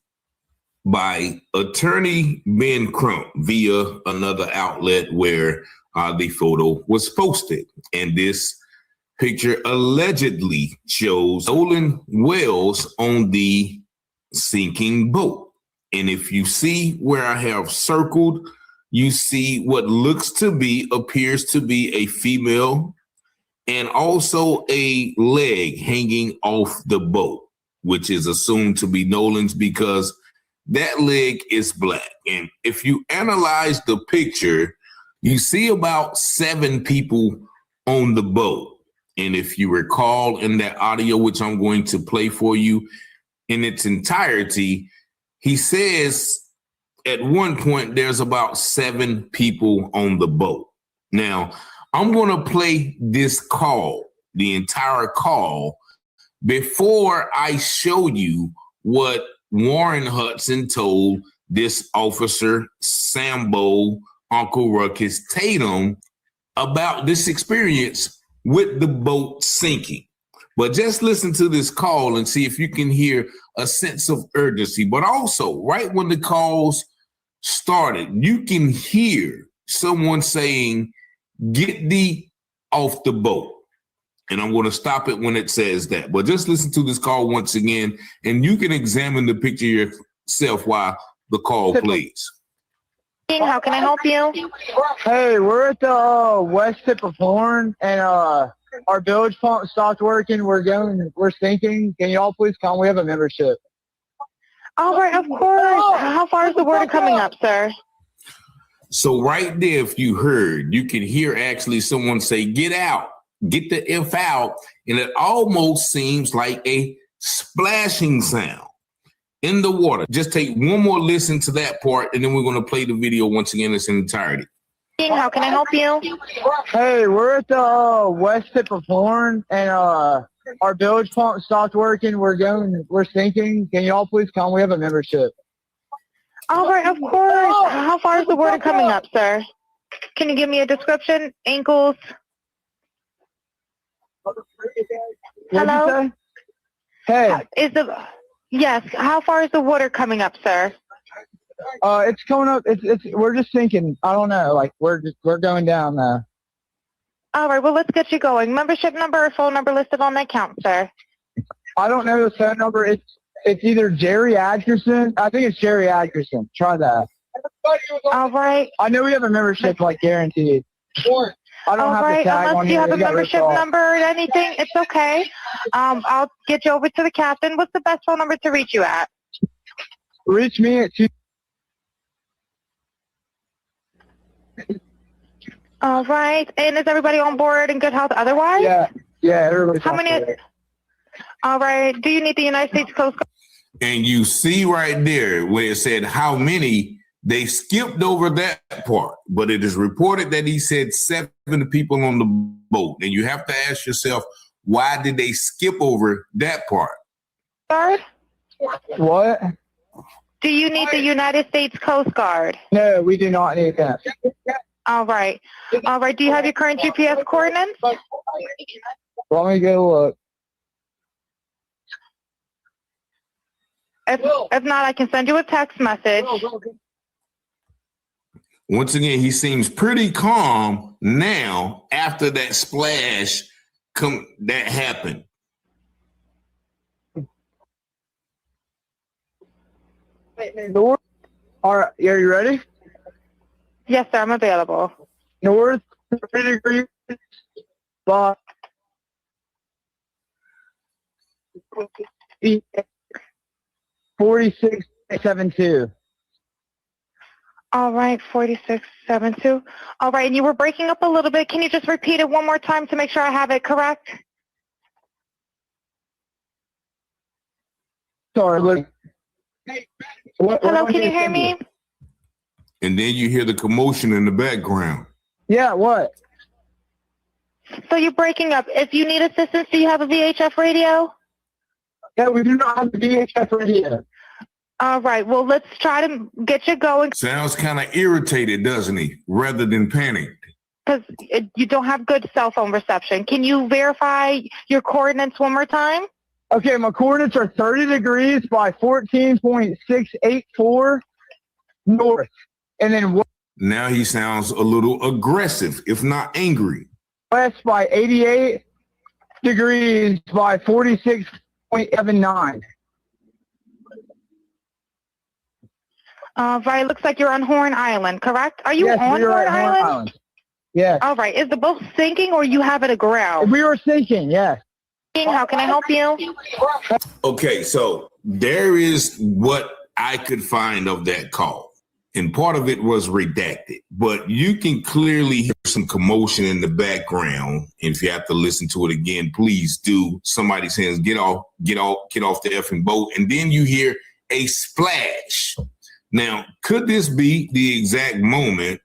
by attorney Ben Crump via another outlet where the photo was posted. And this picture allegedly shows Nolan Wells on the sinking boat. And if you see where I have circled, you see what appears to be a female and also a leg hanging off the boat, which is assumed to be Nolan's because that leg is black. And if you analyze the picture, you see about 7 people on the boat. And if you recall in that audio, which I'm going to play for you in its entirety, he says at one point there's about 7 people on the boat. Now, I'm going to play this call, the entire call, before I show you what Warren Hudson told this officer, Sambo, Uncle Ruckus Tatum, about this experience with the boat sinking. But just listen to this call and see if you can hear a sense of urgency. But also, right when the calls started, you can hear someone saying, get thee off the boat. And I'm going to stop it when it says that. But just listen to this call once again, and you can examine the picture yourself while the call plays. How can I help you? Hey, we're at the west tip of Horn, and our bilge pump stopped working. We're sinking. Can you all please come? We have a membership. All right, of course. How far is the water coming up, sir? So right there, if you heard, you can hear actually someone say, get out, get the F out. And it almost seems like a splashing sound in the water. Just take one more listen to that part, and then we're going to play the video once again in its entirety. How can I help you? Hey, we're at the west tip of Horn, and our bilge pump stopped working. We're sinking. Can you all please come? We have a membership. All right, of course. How far is the water coming up, sir? Can you give me a description? Ankles? Hello? Hey. Yes, how far is the water coming up, sir? It's coming up. We're just sinking. I don't know. Like we're going down now. All right, well, let's get you going. Membership number or phone number listed on that account, sir? I don't know the phone number. It's either Jerry Atkerson. I think it's Jerry Atkerson. Try that. All right. I know we have a membership, like guaranteed. I don't have to tag unless on you here. have a They got ripped membership off. number or anything, it's okay. I'll get you over to the captain. What's the best phone number to reach you at? Reach me at All right. And is everybody on board in good health otherwise? Yeah, everybody's How on many? board. All right. Do you need the United States Coast Guard? And you see right there where it said how many, they skipped over that part, but it is reported that he said 7 people on the boat. And you have to ask yourself, why did they skip over that part? Guard? What? Do you need the United States Coast Guard? No, we do not need that. All right. All right. Do you have your current GPS coordinates? Let me go look. If not, I can send you a text message. Once again, he seems pretty calm now after that splash that happened. All right, are you ready? Yes, sir, I'm available. North 30 degrees by 46.72. All right, 4672. All right, and you were breaking up a little bit. Can you just repeat it one more time to make sure I have it correct? Sorry, look. Hello, can you hear me? And then you hear the commotion in the background. Yeah, what? So you're breaking up. If you need assistance, do you have a VHF radio? Yeah, we do not have the VHF radio. All right, well, let's try to get you going. Sounds kind of irritated, doesn't he? Rather than panicked. Because you don't have good cell phone reception. Can you verify your coordinates one more time? Okay, my coordinates are 30 degrees by 14.684 north. And then Now he sounds a little aggressive, if not angry. west by 88 degrees by 46.79. Right, looks like you're on Horn Island, correct? Are you Yes, on we are Horn at Horn Island? Island. Yes. All right, is the boat sinking or you have it aground? We were sinking, yes. How can I help you? Okay, so there is what I could find of that call. And part of it was redacted, but you can clearly hear some commotion in the background. If you have to listen to it again, please do. Somebody says, get off the effing boat. And then you hear a splash. Now, could this be the exact moment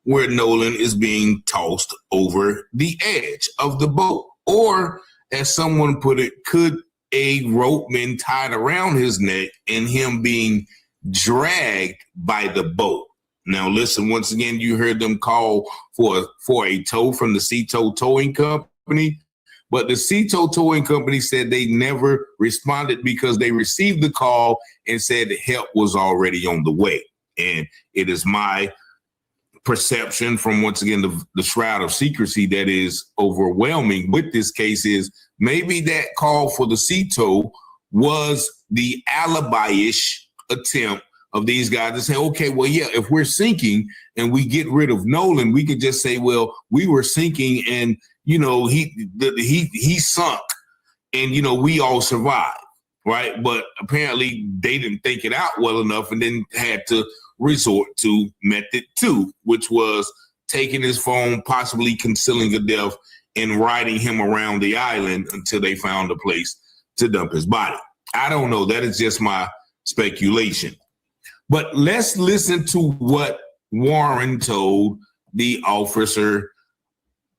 where Nolan is being tossed over the edge of the boat? Or, as someone put it, could a rope been tied around his neck and him being dragged by the boat? Now, listen, once again, you heard them call for a tow from the Sea-Tow Towing Company, but the Sea-Tow Towing Company said they never responded because they received the call and said help was already on the way. And it is my perception from, once again, the shroud of secrecy that is overwhelming with this case is maybe that call for the Sea-Tow was the alibi-ish attempt of these guys to say, okay, well, yeah, if we're sinking and we get rid of Nolan, we could just say, well, we were sinking and, you know, he sunk and, you know, we all survived, right? But apparently they didn't think it out well enough and then had to resort to method 2, which was taking his phone, possibly concealing a death and riding him around the island until they found a place to dump his body. I don't know. That is just my speculation. But let's listen to what Warren told the officer,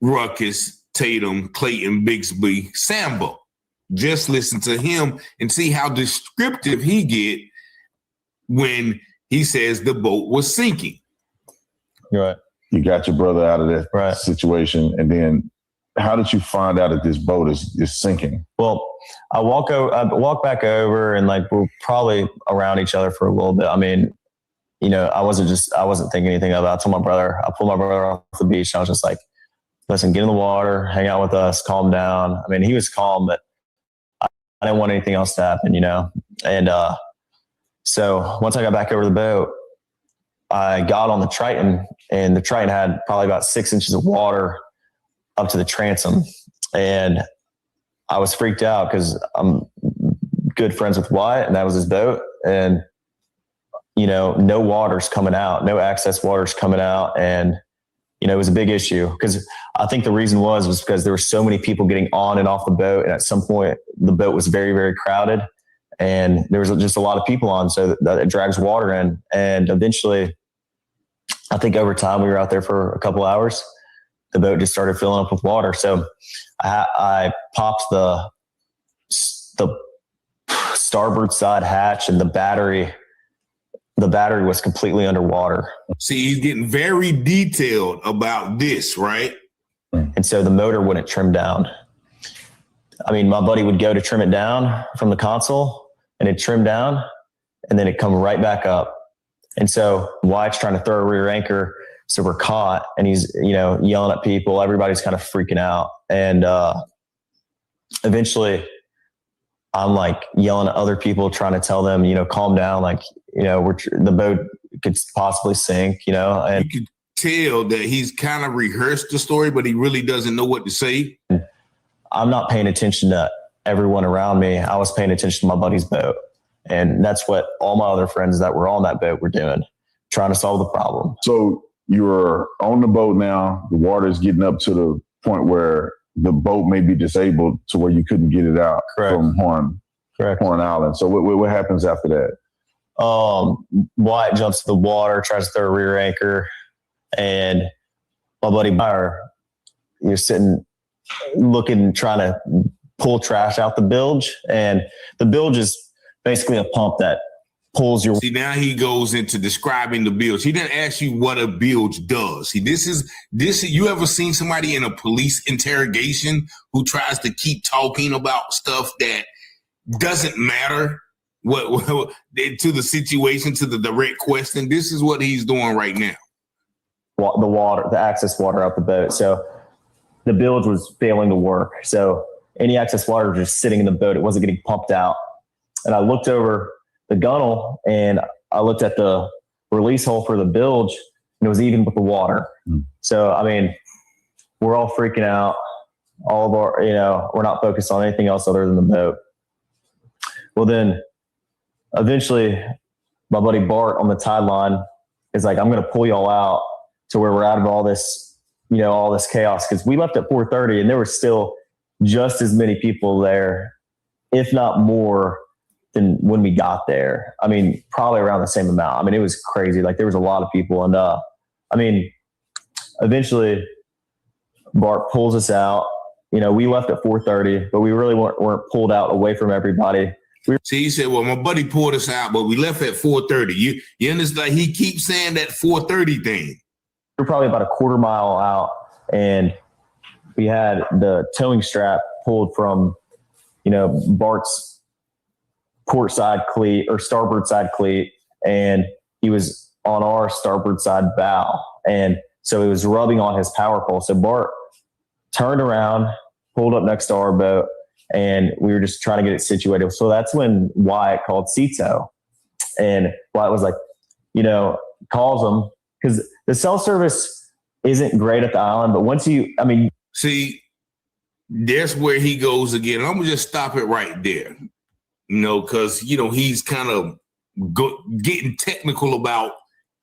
Ruckus, Tatum, Clayton, Bixby, Sambo. Just listen to him and see how descriptive he get when he says the boat was sinking. Right. You got your brother out of that situation. And then how did you find out that this boat is sinking? Well, I walk back over and like we're probably around each other for a little bit. I mean, you know, I wasn't thinking anything of it. I pulled my brother off the beach. And I was just like, listen, get in the water, hang out with us, calm down. I mean, he was calm, but I didn't want anything else to happen, you know? And so once I got back over the boat, I got on the Triton, and the Triton had probably about 6 inches of water up to the transom. And I was freaked out because I'm good friends with Wyatt, and that was his boat. And, you know, no water's coming out, no access water's coming out. And, you know, it was a big issue because I think the reason was because there were so many people getting on and off the boat. And at some point the boat was very, very crowded and there was just a lot of people on. So that it drags water in. And eventually, I think over time, we were out there for a couple hours. The boat just started filling up with water. So I popped the starboard side hatch, and the battery was completely underwater. See, he's getting very detailed about this, right? And so the motor wouldn't trim down. I mean, my buddy would go to trim it down from the console, and it'd trim down, and then it'd come right back up. And so Wyatt's trying to throw a rear anchor, so we're caught, and he's, you know, yelling at people. Everybody's kind of freaking out. And eventually I'm like yelling at other people, trying to tell them, you know, calm down. Like, you know, the boat could possibly sink, you know. And you could tell that he's kind of rehearsed the story, but he really doesn't know what to say. I'm not paying attention to everyone around me. I was paying attention to my buddy's boat. And that's what all my other friends that were on that boat were doing, trying to solve the problem. So you're on the boat now. The water's getting up to the point where the boat may be disabled to where you couldn't get it out from Horn Island. So what happens after that? Wyatt jumps to the water, tries to throw a rear anchor, and my buddy Meyer, you're sitting looking, trying to pull trash out the bilge. And the bilge is basically a pump that pulls your... See, now he goes into describing the bilge. He didn't ask you what a bilge does. See, this is, you ever seen somebody in a police interrogation who tries to keep talking about stuff that doesn't matter what to the situation, to the direct question? This is what he's doing right now. The access water out the boat. So the bilge was failing to work. So any excess water was just sitting in the boat. It wasn't getting pumped out. And I looked over the gunnel and I looked at the release hole for the bilge, and it was even with the water. So, I mean, we're all freaking out. All of our, you know, we're not focused on anything else other than the boat. Well, then eventually my buddy Bart on the tide line is like, I'm going to pull y'all out to where we're out of all this, you know, all this chaos. Cause we left at 4:30 and there were still just as many people there, if not more than when we got there. I mean, probably around the same amount. I mean, it was crazy. Like there was a lot of people. And, I mean, eventually Bart pulls us out. You know, we left at 4:30, but we really weren't pulled out away from everybody. See, he said, well, my buddy pulled us out, but we left at 4:30. You understand? He keeps saying that 4:30 thing. We're probably about a quarter mile out, and we had the towing strap pulled from, you know, Bart's port side cleat or starboard side cleat, and he was on our starboard side bow. And so it was rubbing on his power pole. So Bart turned around, pulled up next to our boat, and we were just trying to get it situated. So that's when Wyatt called CETO. And Wyatt was like, you know, calls them, because the cell service isn't great at the island, but once see, that's where he goes again. I'm gonna just stop it right there, you know, because, you know, he's kind of getting technical about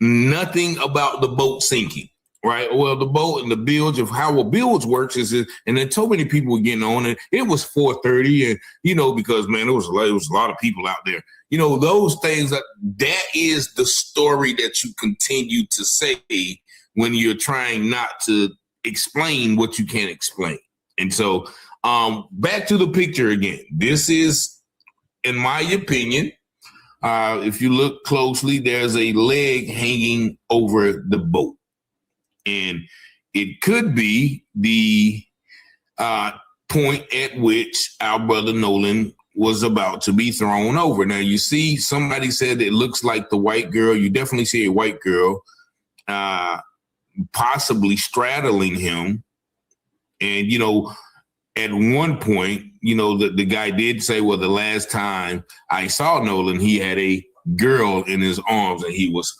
nothing about the boat sinking, right? Well, the boat and the bilge of how a bilge works is, and then so many people were getting on it. It was 4:30, and, you know, because, man, it was a lot of people out there. You know, those things, that is the story that you continue to say when you're trying not to explain what you can't explain. And so back to the picture again. This is, in my opinion, if you look closely, there's a leg hanging over the boat. And it could be the point at which our brother Nolan was about to be thrown over. Now, you see, somebody said it looks like the white girl. You definitely see a white girl possibly straddling him. And, you know, at one point, you know, the guy did say, well, the last time I saw Nolan, he had a girl in his arms, and he was,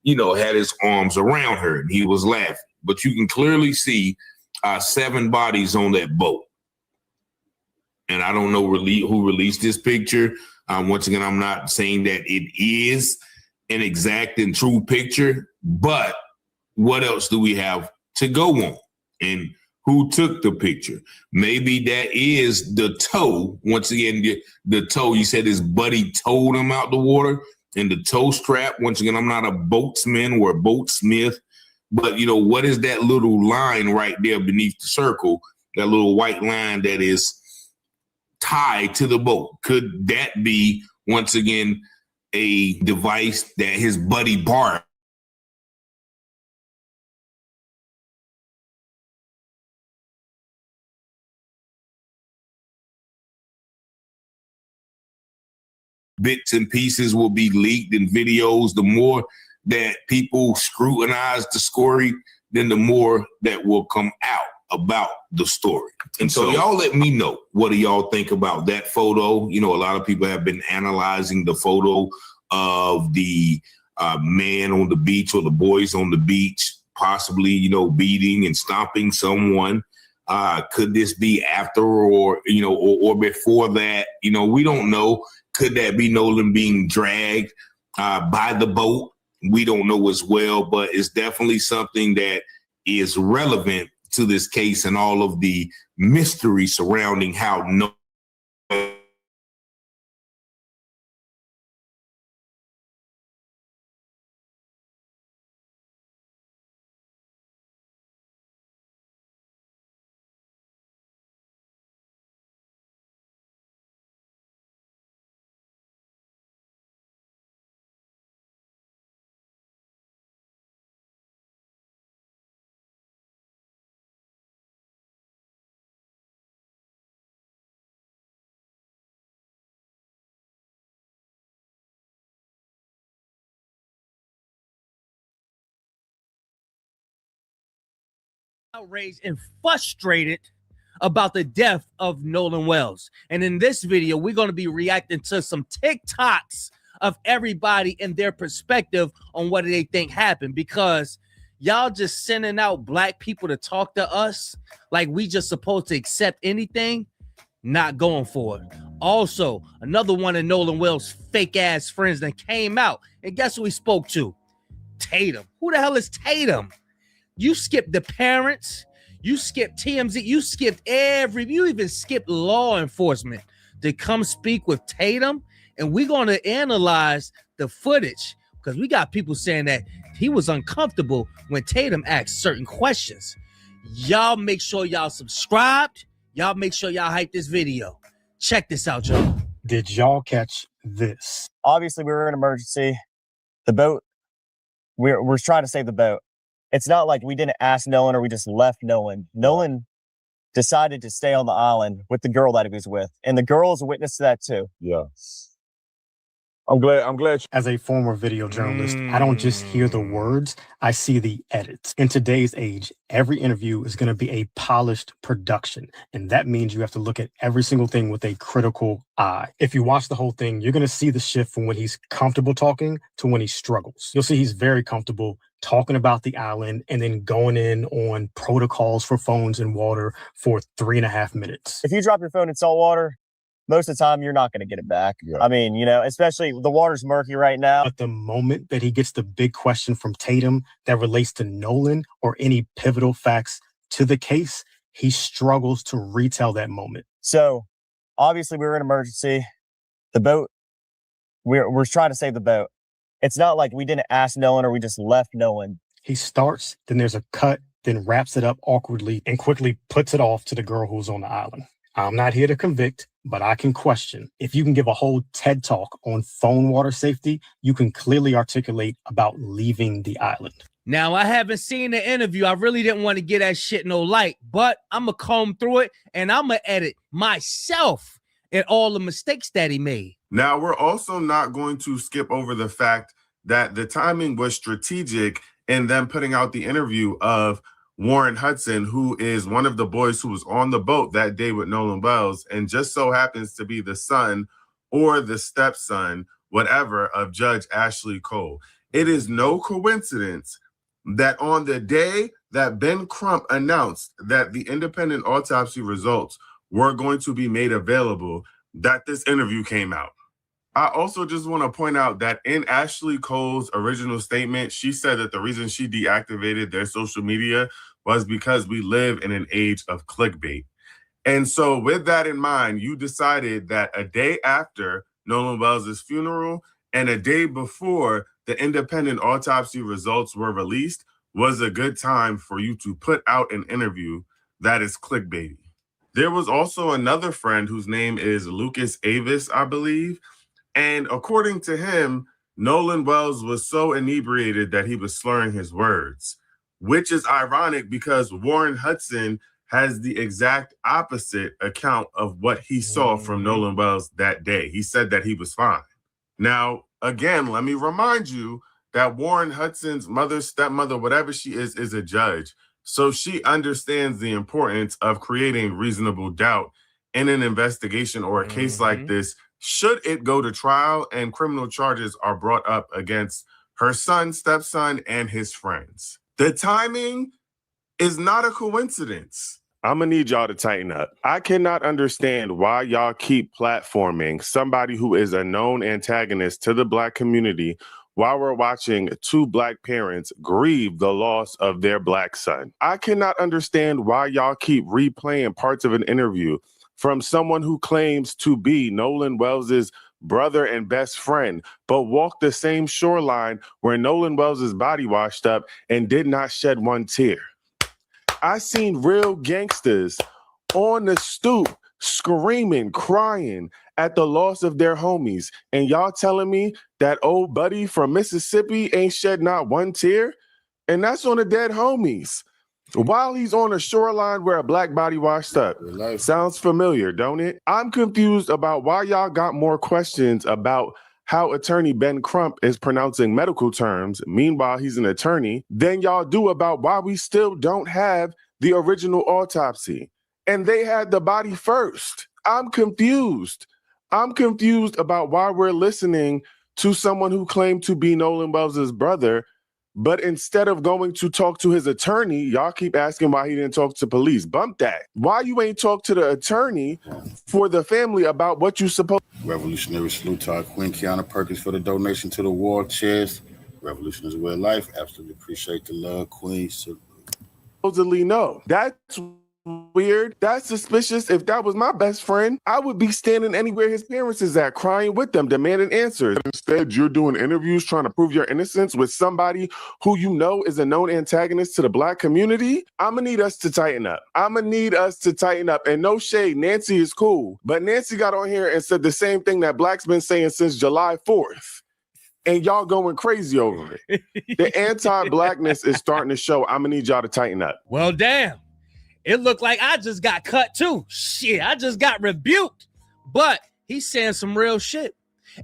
you know, had his arms around her, and he was laughing. But you can clearly see 7 bodies on that boat. And I don't know who released this picture. Once again, I'm not saying that it is an exact and true picture, but what else do we have to go on? And who took the picture? Maybe that is the tow. Once again, the tow, you said his buddy towed him out the water, and the tow strap. Once again, I'm not a boatsman or a boatsmith, but, you know, what is that little line right there beneath the circle, that little white line that is tied to the boat? Could that be, once again, a device that his buddy Bart bits and pieces will be leaked in videos? The more that people scrutinize the story, then the more that will come out about the story. And so y'all let me know, what do y'all think about that photo? You know, a lot of people have been analyzing the photo of the man on the beach or the boys on the beach, possibly, you know, beating and stomping someone? Could this be after or, you know, or before that? You know, we don't know. Could that be Nolan being dragged by the boat? We don't know as well, but it's definitely something that is relevant to this case and all of the mystery surrounding how Nolan outraged and frustrated about the death of Nolan Wells. And in this video, we're going to be reacting to some TikToks of everybody and their perspective on what they think happened, because y'all just sending out black people to talk to us like we just supposed to accept anything. Not going for it. Also, another one of Nolan Wells' fake ass friends that came out, and guess who we spoke to? Tatum. Who the hell is Tatum? You skipped the parents, you skipped TMZ, you you even skipped law enforcement to come speak with Tatum. And we're going to analyze the footage, because we got people saying that he was uncomfortable when Tatum asked certain questions. Y'all make sure y'all subscribed. Y'all make sure y'all hype this video. Check this out, y'all. Did y'all catch this? Obviously, we were in an emergency. The boat, we're trying to save the boat. It's not like we didn't ask Nolan or we just left Nolan. Nolan decided to stay on the island with the girl that he was with. And the girl is a witness to that too. Yeah. I'm glad. As a former video journalist, I don't just hear the words, I see the edits. In today's age, every interview is going to be a polished production. And that means you have to look at every single thing with a critical eye. If you watch the whole thing, you're going to see the shift from when he's comfortable talking to when he struggles. You'll see he's very comfortable talking about the island and then going in on protocols for phones and water for 3.5 minutes. If you drop your phone in salt water, most of the time, you're not going to get it back. Yeah. I mean, you know, especially the water's murky right now. But the moment that he gets the big question from Tatum that relates to Nolan or any pivotal facts to the case, he struggles to retell that moment. So, obviously, we were in an emergency. The boat, we're trying to save the boat. It's not like we didn't ask Nolan or we just left Nolan. He starts, then there's a cut, then wraps it up awkwardly and quickly puts it off to the girl who's on the island. I'm not here to convict, but I can question. If you can give a whole TED talk on phone water safety, you can clearly articulate about leaving the island. Now, I haven't seen the interview. I really didn't want to get that shit no light, but I'm going to comb through it and I'm going to edit myself at all the mistakes that he made. Now, we're also not going to skip over the fact that the timing was strategic in them putting out the interview of Warren Hudson, who is one of the boys who was on the boat that day with Nolan Wells, and just so happens to be the son or the stepson, whatever, of Judge Ashley Cole. It is no coincidence that on the day that Ben Crump announced that the independent autopsy results were going to be made available, that this interview came out. I also just want to point out that in Ashley Cole's original statement, she said that the reason she deactivated their social media was because we live in an age of clickbait. And so with that in mind, you decided that a day after Nolan Wells' funeral and a day before the independent autopsy results were released was a good time for you to put out an interview that is clickbaity. There was also another friend whose name is Lucas Avis, I believe. And according to him, Nolan Wells was so inebriated that he was slurring his words, which is ironic because Warren Hudson has the exact opposite account of what he saw from Nolan Wells that day. He said that he was fine. Now, again, let me remind you that Warren Hudson's mother, stepmother, whatever she is a judge. So she understands the importance of creating reasonable doubt in an investigation or a case like this, should it go to trial and criminal charges are brought up against her son, stepson, and his friends. The timing is not a coincidence. I'm gonna need y'all to tighten up. I cannot understand why y'all keep platforming somebody who is a known antagonist to the Black community while we're watching two Black parents grieve the loss of their Black son. I cannot understand why y'all keep replaying parts of an interview from someone who claims to be Nolan Wells's brother and best friend, but walked the same shoreline where Nolan Wells's body washed up and did not shed one tear. I seen real gangsters on the stoop screaming, crying at the loss of their homies. And y'all telling me that old buddy from Mississippi ain't shed not one tear? And that's on the dead homies. While he's on a shoreline where a Black body washed up. Sounds familiar, don't it? I'm confused about why y'all got more questions about how attorney Ben Crump is pronouncing medical terms, meanwhile he's an attorney, than y'all do about why we still don't have the original autopsy. And they had the body first. I'm confused. I'm confused about why we're listening to someone who claimed to be Nolan Wells's brother, but instead of going to talk to his attorney, y'all keep asking why he didn't talk to police. Bump that. Why you ain't talk to the attorney for the family about what you supposed. Revolutionary salute to our Queen Kiana Perkins for the donation to the war chest. Revolution is way of life. Absolutely appreciate the love, Queen. Supposedly know. That's weird. That's suspicious. If that was my best friend, I would be standing anywhere his parents is at, crying with them, demanding answers. Instead, you're doing interviews trying to prove your innocence with somebody who you know is a known antagonist to the Black community. I'm gonna need us to tighten up. And no shade, Nancy is cool. But Nancy got on here and said the same thing that Black's been saying since July 4th. And y'all going crazy over it. The anti-Blackness is starting to show. I'm gonna need y'all to tighten up. Well, damn. It looked like I just got cut too. Shit, I just got rebuked. But he's saying some real shit.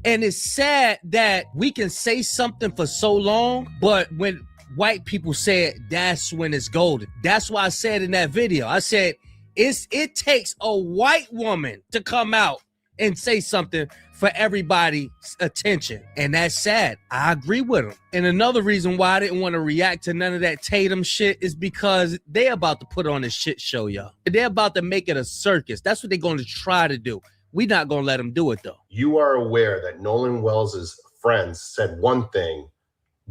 And it's sad that we can say something for so long, but when white people say it, that's when it's golden. That's why I said in that video, I said, it takes a white woman to come out and say something for everybody's attention. And that's sad. I agree with him. And another reason why I didn't want to react to none of that Tatum shit is because they're about to put on a shit show, y'all. They're about to make it a circus. That's what they're going to try to do. We're not going to let them do it, though. You are aware that Nolan Wells's friends said one thing,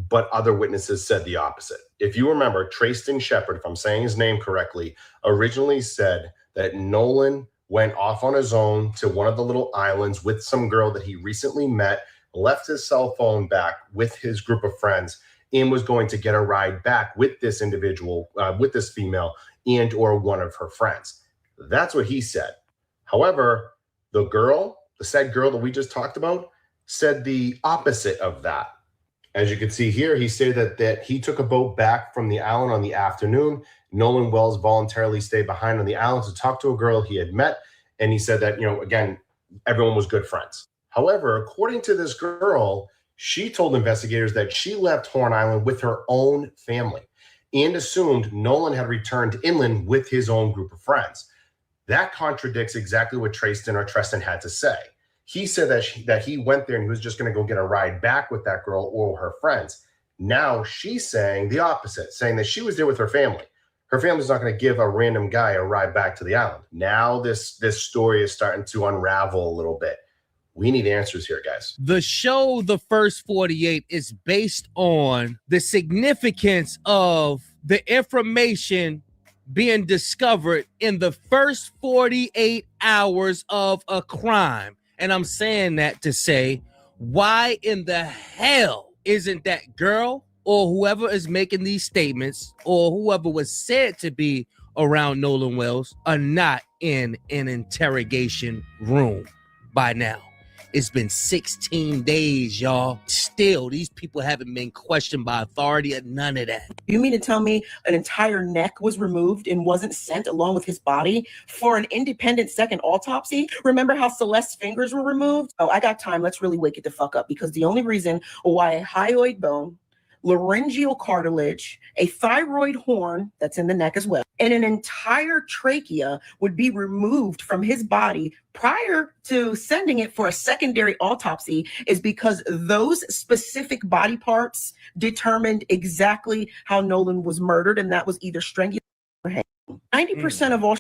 but other witnesses said the opposite. If you remember, Trayston Shepard, if I'm saying his name correctly, originally said that Nolan went off on his own to one of the little islands with some girl that he recently met, left his cell phone back with his group of friends, and was going to get a ride back with this individual, with this female, and or one of her friends. That's what he said. However, the said girl that we just talked about, said the opposite of that. As you can see here, he stated that he took a boat back from the island on the afternoon. Nolan Wells voluntarily stayed behind on the island to talk to a girl he had met. And he said that, again, everyone was good friends. However, according to this girl, she told investigators that she left Horn Island with her own family and assumed Nolan had returned inland with his own group of friends. That contradicts exactly what Treston had to say. He said that he went there and he was just going to go get a ride back with that girl or her friends. Now she's saying the opposite, saying that she was there with her family. Her family's not going to give a random guy a ride back to the island. Now this story is starting to unravel a little bit. We need answers here, guys. The show, The First 48, is based on the significance of the information being discovered in the first 48 hours of a crime. And I'm saying that to say, why in the hell isn't that girl or whoever is making these statements or whoever was said to be around Nolan Wells are not in an interrogation room by now? It's been 16 days, y'all. Still, these people haven't been questioned by authority or none of that. You mean to tell me an entire neck was removed and wasn't sent along with his body for an independent second autopsy? Remember how Celeste's fingers were removed? Oh, I got time. Let's really wake it the fuck up, because the only reason why a hyoid bone laryngeal cartilage, a thyroid horn that's in the neck as well, and an entire trachea would be removed from his body prior to sending it for a secondary autopsy, is because those specific body parts determined exactly how Nolan was murdered, and that was either strangulation or hanging. 90% of all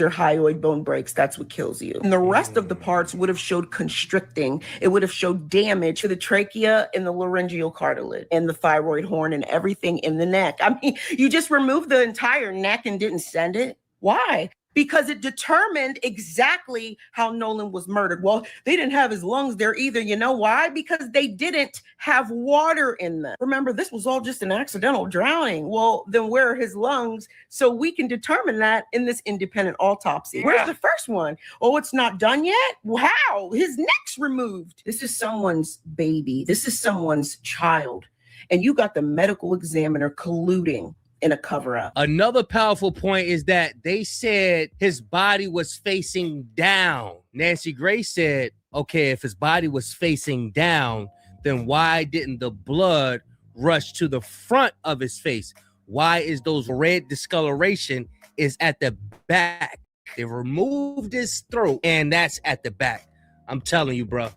your hyoid bone breaks, that's what kills you. And the rest of the parts would have showed constricting. It would have showed damage to the trachea and the laryngeal cartilage and the thyroid horn and everything in the neck. I mean, you just removed the entire neck and didn't send it? Why? Because it determined exactly how Nolan was murdered. Well, they didn't have his lungs there either. You know why? Because they didn't have water in them. Remember, this was all just an accidental drowning. Well, then where are his lungs? So we can determine that in this independent autopsy. Where's the first one? Oh, it's not done yet? Wow, his neck's removed. This is someone's baby. This is someone's child. And you got the medical examiner colluding in a cover-up. Another powerful point is that they said his body was facing down. Nancy Grace said, okay, if his body was facing down, then why didn't the blood rush to the front of his face? Why is those red discoloration is at the back? They removed his throat and that's at the back. I'm telling you, bro.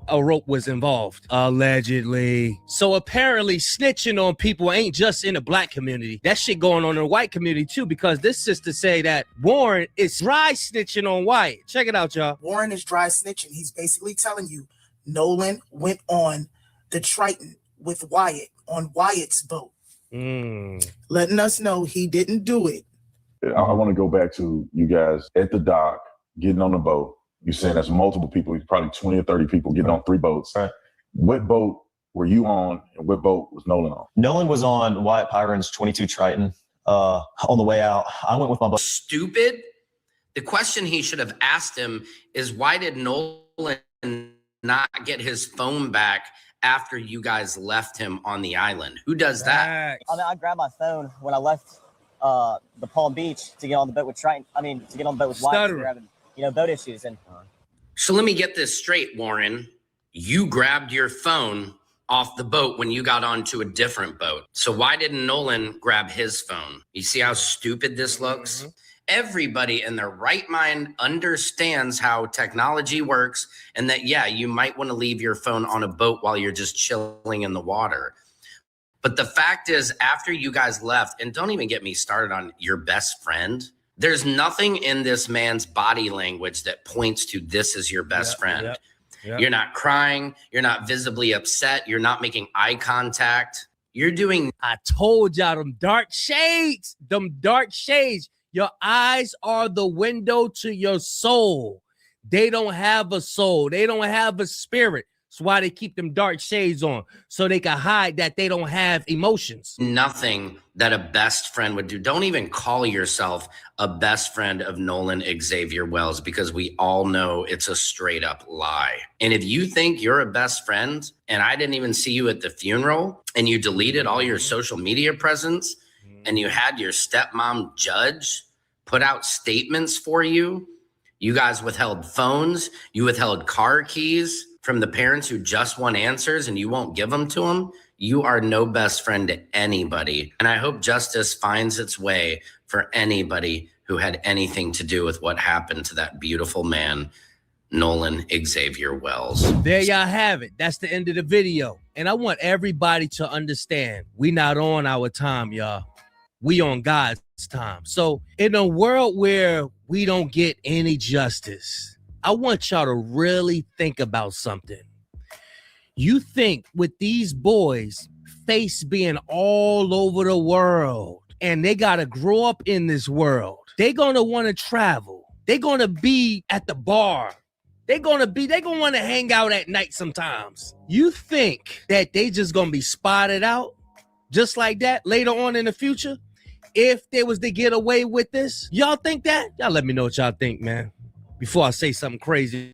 A rope was involved, allegedly. So apparently snitching on people ain't just in the black community. That shit going on in the white community too, because this sister say that Warren is dry snitching on Wyatt. Check it out, y'all. Warren is dry snitching. He's basically telling you Nolan went on the Triton with Wyatt on Wyatt's boat. Letting us know he didn't do it. I want to go back to you guys at the dock, getting on the boat. You're saying there's multiple people, probably 20 or 30 people getting on 3 boats. Right. What boat were you on and what boat was Nolan on? Nolan was on Wyatt Pyron's 22 Triton. On the way out, I went with my boat. Stupid. The question he should have asked him is, why did Nolan not get his phone back after you guys left him on the island? Who does that? I mean, I grabbed my phone when I left the Palm Beach to get on the boat with Triton. I mean, to get on the boat with Wyatt. Grabbing, boat issues. And So let me get this straight, Warren. You grabbed your phone off the boat when you got onto a different boat. So why didn't Nolan grab his phone? You see how stupid this looks? Everybody in their right mind understands how technology works and that, yeah, you might want to leave your phone on a boat while you're just chilling in the water. But the fact is, after you guys left, and don't even get me started on your best friend, there's nothing in this man's body language that points to this is your best friend. You're not crying. You're not visibly upset. You're not making eye contact. You're doing. I told y'all, them dark shades. Your eyes are the window to your soul. They don't have a soul. They don't have a spirit. That's why they keep them dark shades on, so they can hide that they don't have emotions. Nothing that a best friend would do. Don't even call yourself a best friend of Nolan Xavier Wells, because we all know it's a straight up lie. And if you think you're a best friend and I didn't even see you at the funeral and you deleted all your social media presence and you had your stepmom judge put out statements for you, you guys withheld phones, you withheld car keys from the parents who just want answers and you won't give them to them, you are no best friend to anybody. And I hope justice finds its way for anybody who had anything to do with what happened to that beautiful man, Nolan Xavier Wells. There y'all have it. That's the end of the video. And I want everybody to understand, we not on our time, y'all. We on God's time. So in a world where we don't get any justice, I want y'all to really think about something. You think with these boys' face being all over the world and they got to grow up in this world, they're going to want to travel. They're going to be at the bar. They're going to want to hang out at night sometimes. You think that they just going to be spotted out just like that later on in the future if they was to get away with this? Y'all think that? Y'all let me know what y'all think, man, before I say something crazy.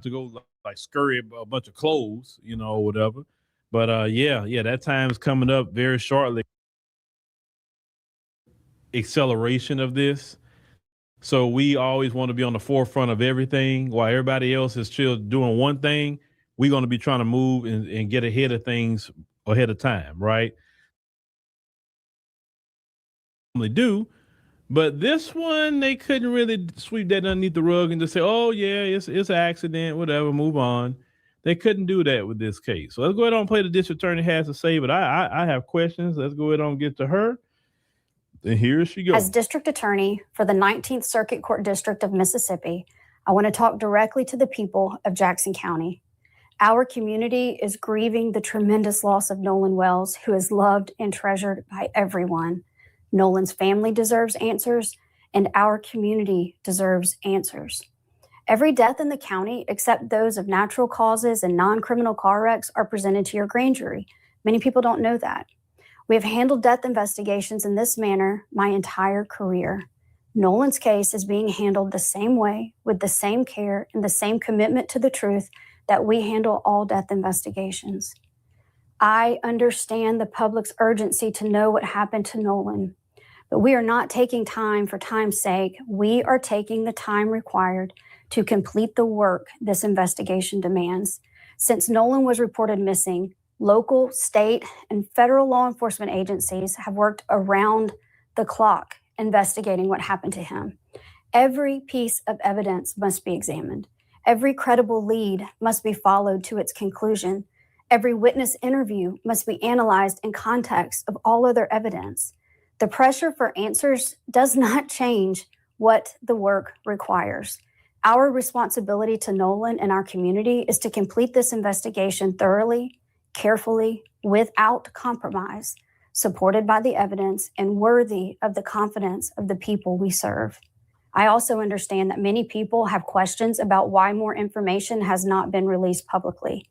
to go like scurry a bunch of clothes, you know, or whatever. But yeah, that time's coming up very shortly. Acceleration of this. So we always want to be on the forefront of everything while everybody else is still doing one thing. We're going to be trying to move and get ahead of things ahead of time, right? They do. But this one, they couldn't really sweep that underneath the rug and just say, oh, yeah, it's an accident, whatever, move on. They couldn't do that with this case. So let's go ahead and play the district attorney has to say, but I have questions. Let's go ahead and get to her. And here she goes. As district attorney for the 19th Circuit Court District of Mississippi, I want to talk directly to the people of Jackson County. Our community is grieving the tremendous loss of Nolan Wells, who is loved and treasured by everyone. Nolan's family deserves answers, and our community deserves answers. Every death in the county, except those of natural causes and non-criminal car wrecks, are presented to your grand jury. Many people don't know that. We have handled death investigations in this manner my entire career. Nolan's case is being handled the same way, with the same care and the same commitment to the truth that we handle all death investigations. I understand the public's urgency to know what happened to Nolan, but we are not taking time for time's sake. We are taking the time required to complete the work this investigation demands. Since Nolan was reported missing, local, state, and federal law enforcement agencies have worked around the clock investigating what happened to him. Every piece of evidence must be examined. Every credible lead must be followed to its conclusion. Every witness interview must be analyzed in context of all other evidence. The pressure for answers does not change what the work requires. Our responsibility to Nolan and our community is to complete this investigation thoroughly, carefully, without compromise, supported by the evidence and worthy of the confidence of the people we serve. I also understand that many people have questions about why more information has not been released publicly.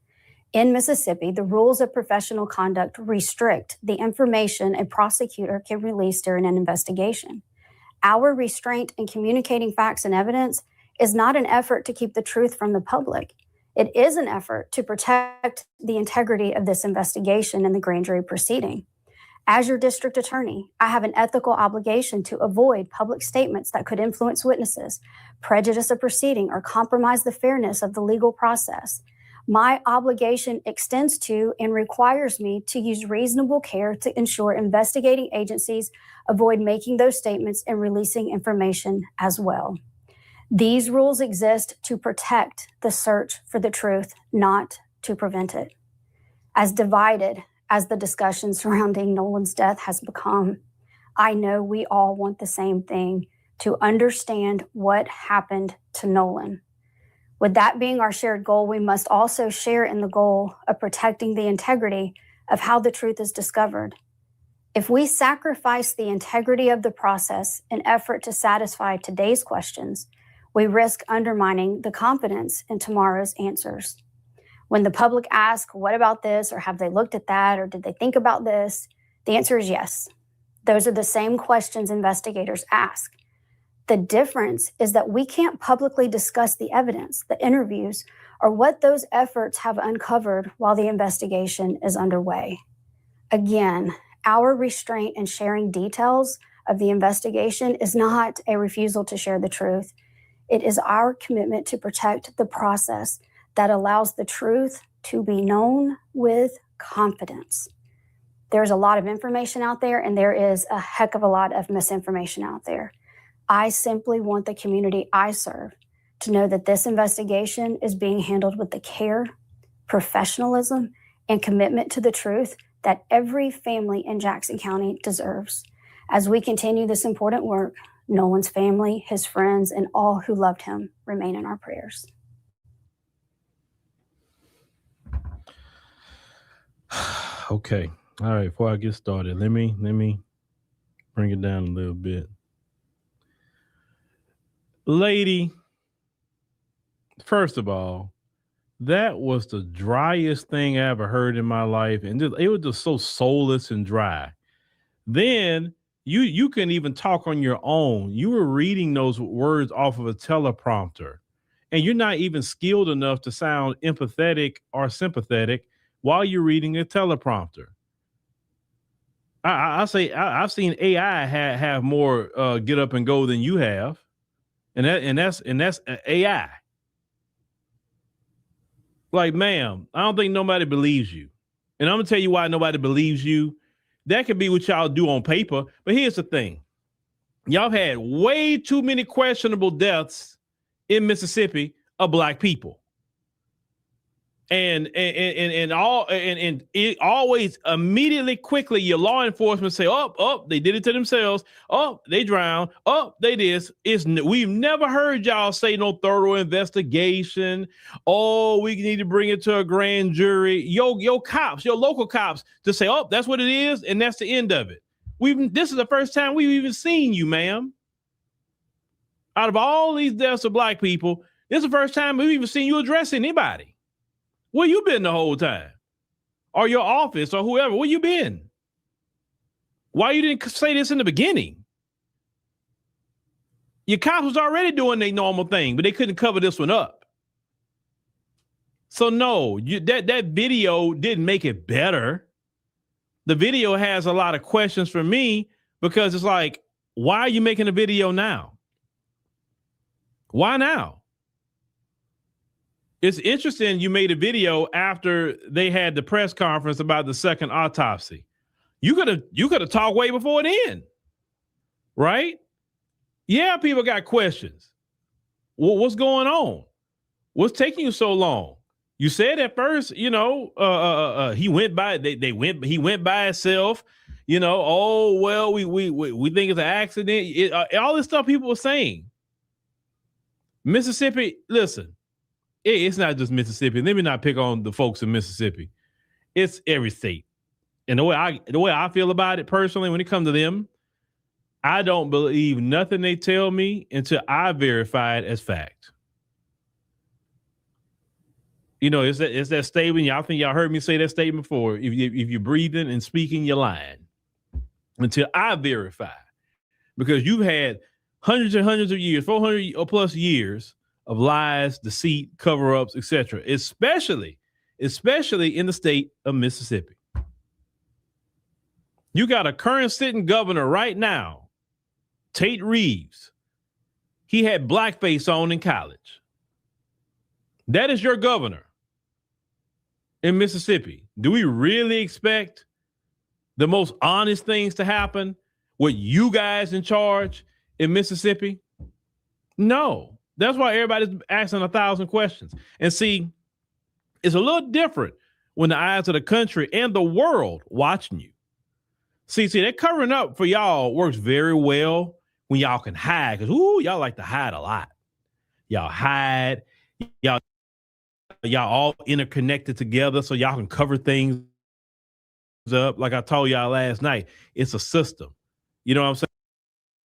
In Mississippi, the rules of professional conduct restrict the information a prosecutor can release during an investigation. Our restraint in communicating facts and evidence is not an effort to keep the truth from the public. It is an effort to protect the integrity of this investigation and the grand jury proceeding. As your district attorney, I have an ethical obligation to avoid public statements that could influence witnesses, prejudice a proceeding, or compromise the fairness of the legal process. My obligation extends to and requires me to use reasonable care to ensure investigating agencies avoid making those statements and releasing information as well. These rules exist to protect the search for the truth, not to prevent it. As divided as the discussion surrounding Nolan's death has become, I know we all want the same thing, to understand what happened to Nolan. With that being our shared goal, we must also share in the goal of protecting the integrity of how the truth is discovered. If we sacrifice the integrity of the process in effort to satisfy today's questions, we risk undermining the confidence in tomorrow's answers. When the public asks, what about this, or have they looked at that, or did they think about this? The answer is yes. Those are the same questions investigators ask. The difference is that we can't publicly discuss the evidence, the interviews, or what those efforts have uncovered while the investigation is underway. Again, our restraint in sharing details of the investigation is not a refusal to share the truth. It is our commitment to protect the process that allows the truth to be known with confidence. There's a lot of information out there, and there is a heck of a lot of misinformation out there. I simply want the community I serve to know that this investigation is being handled with the care, professionalism, and commitment to the truth that every family in Jackson County deserves. As we continue this important work, Nolan's family, his friends, and all who loved him remain in our prayers. Okay. All right. Before I get started, let me bring it down a little bit. Lady, first of all, that was the driest thing I ever heard in my life. And it was just so soulless and dry. Then you couldn't even talk on your own. You were reading those words off of a teleprompter. and you're not even skilled enough to sound empathetic or sympathetic while you're reading a teleprompter. I say I've seen AI have more get up and go than you have, and that's AI. Like, ma'am, I don't think nobody believes you, and I'm gonna tell you why nobody believes you. That could be what y'all do on paper, but here's the thing: y'all had way too many questionable deaths in Mississippi of Black people. And it always immediately quickly your law enforcement say, oh, they did it to themselves. Oh, they drowned. Oh, they this. We've never heard y'all say no thorough investigation. Oh, we need to bring it to a grand jury. Your cops, your local cops, to say, oh, that's what it is, and that's the end of it. This is the first time we've even seen you, ma'am. Out of all these deaths of Black people, this is the first time we've even seen you address anybody. Where you been the whole time? Or your office or whoever, where you been? Why you didn't say this in the beginning? Your cops was already doing their normal thing, but they couldn't cover this one up. So no, that video didn't make it better. The video has a lot of questions for me because it's like, why are you making a video now? Why now? It's interesting you made a video after they had the press conference about the second autopsy. You could have talked way before then, right? Yeah, people got questions. What's going on? What's taking you so long? You said at first, he went by. He went by himself. Oh well, we think it's an accident. All this stuff people were saying. Mississippi, listen. It's not just Mississippi. Let me not pick on the folks in Mississippi. It's every state. And the way I feel about it personally, when it comes to them, I don't believe nothing they tell me until I verify it as fact. It's that statement. I think y'all heard me say that statement before. If you're breathing and speaking, you're lying. Until I verify. Because you've had hundreds and hundreds of years, 400 or plus years of lies, deceit, cover-ups, etc., especially in the state of Mississippi. You got a current sitting governor right now, Tate Reeves. He had blackface on in college. That is your governor in Mississippi. Do we really expect the most honest things to happen with you guys in charge in Mississippi? No. That's why everybody's asking 1,000 questions. And see, it's a little different when the eyes of the country and the world watching you. See, that covering up for y'all works very well when y'all can hide. Because, y'all like to hide a lot. Y'all hide. Y'all all interconnected together so y'all can cover things up. Like I told y'all last night, it's a system. You know what I'm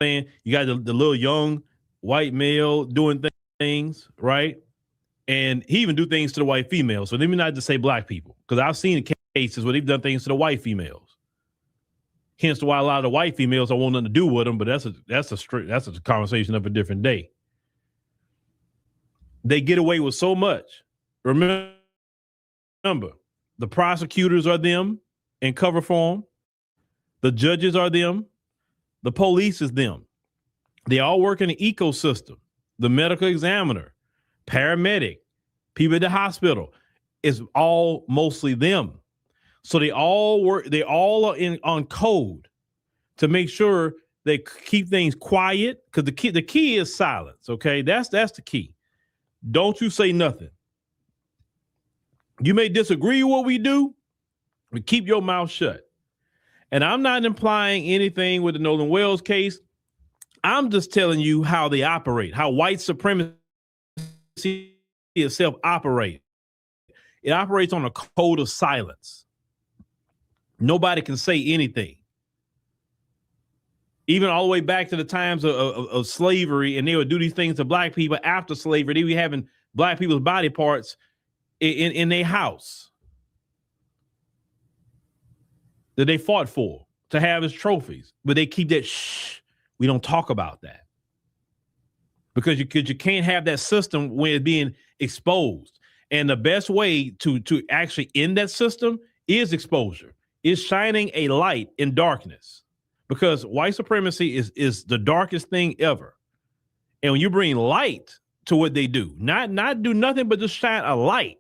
saying? You got the little young white male doing things, right? And he even do things to the white female. So let me not just say Black people, because I've seen cases where they've done things to the white females. Hence why a lot of the white females don't want nothing to do with them, but that's a conversation of a different day. They get away with so much. Remember, the prosecutors are them in cover form. The judges are them. The police is them. They all work in an ecosystem. The medical examiner, paramedic, people at the hospital, is all mostly them. So they all work. They all are on code to make sure they keep things quiet. Because the key is silence. Okay, that's the key. Don't you say nothing. You may disagree with what we do, but keep your mouth shut. And I'm not implying anything with the Nolan Wells case. I'm just telling you how they operate, how white supremacy itself operates. It operates on a code of silence. Nobody can say anything. Even all the way back to the times of slavery, and they would do these things to Black people after slavery. They were having Black people's body parts in their house that they fought for to have as trophies. But they keep that shh. We don't talk about that. because you can't have that system when it's being exposed. And the best way to actually end that system is exposure, is shining a light in darkness, because white supremacy is the darkest thing ever. And when you bring light to what they do, not do nothing but just shine a light,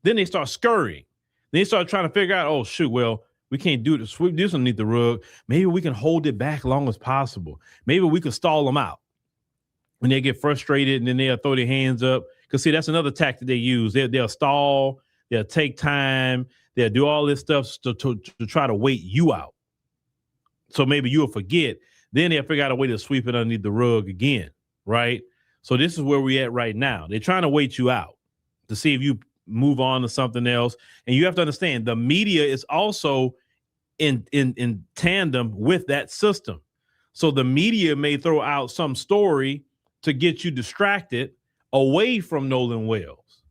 then they start scurrying. Then they start trying to figure out, oh shoot, well, we can't do this. Sweep this underneath the rug. Maybe we can hold it back long as possible. Maybe we can stall them out. When they get frustrated and then they'll throw their hands up. Because see, that's another tactic they use. They'll stall, they'll take time, they'll do all this stuff to try to wait you out. So maybe you'll forget. Then they'll figure out a way to sweep it underneath the rug again, right? So this is where we're at right now. They're trying to wait you out to see if you move on to something else. And you have to understand, the media is also in tandem with that system. So the media may throw out some story to get you distracted away from Nolan Wells.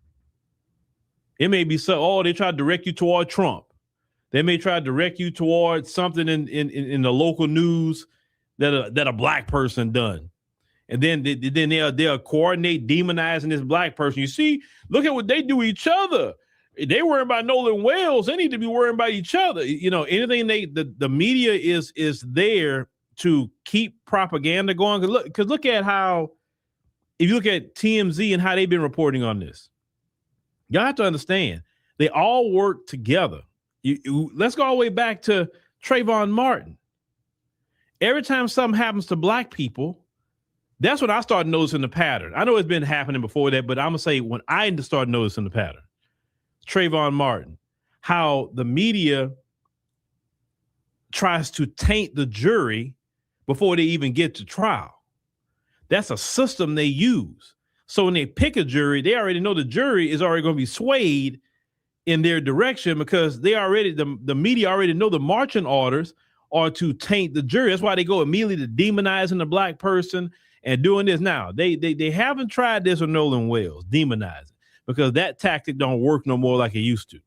It may be so, they try to direct you toward Trump. They may try to direct you toward something in the local news that a black person done. And then they'll coordinate demonizing this black person. You see, look at what they do each other. They worry about Nolan Wells. They need to be worrying about each other. You know, anything the media is there to keep propaganda going. Because look at how, if you look at TMZ and how they've been reporting on this, you have to understand they all work together. Let's go all the way back to Trayvon Martin. Every time something happens to black people, that's when I started noticing the pattern. I know it's been happening before that, but I'm gonna say when I started noticing the pattern, Trayvon Martin, how the media tries to taint the jury before they even get to trial. That's a system they use. So when they pick a jury, they already know the jury is already going to be swayed in their direction, because they already, the media already know the marching orders are to taint the jury. That's why they go immediately to demonizing the black person and doing this. Now, they haven't tried this with Nolan Wells, demonizing, because that tactic don't work no more like it used to.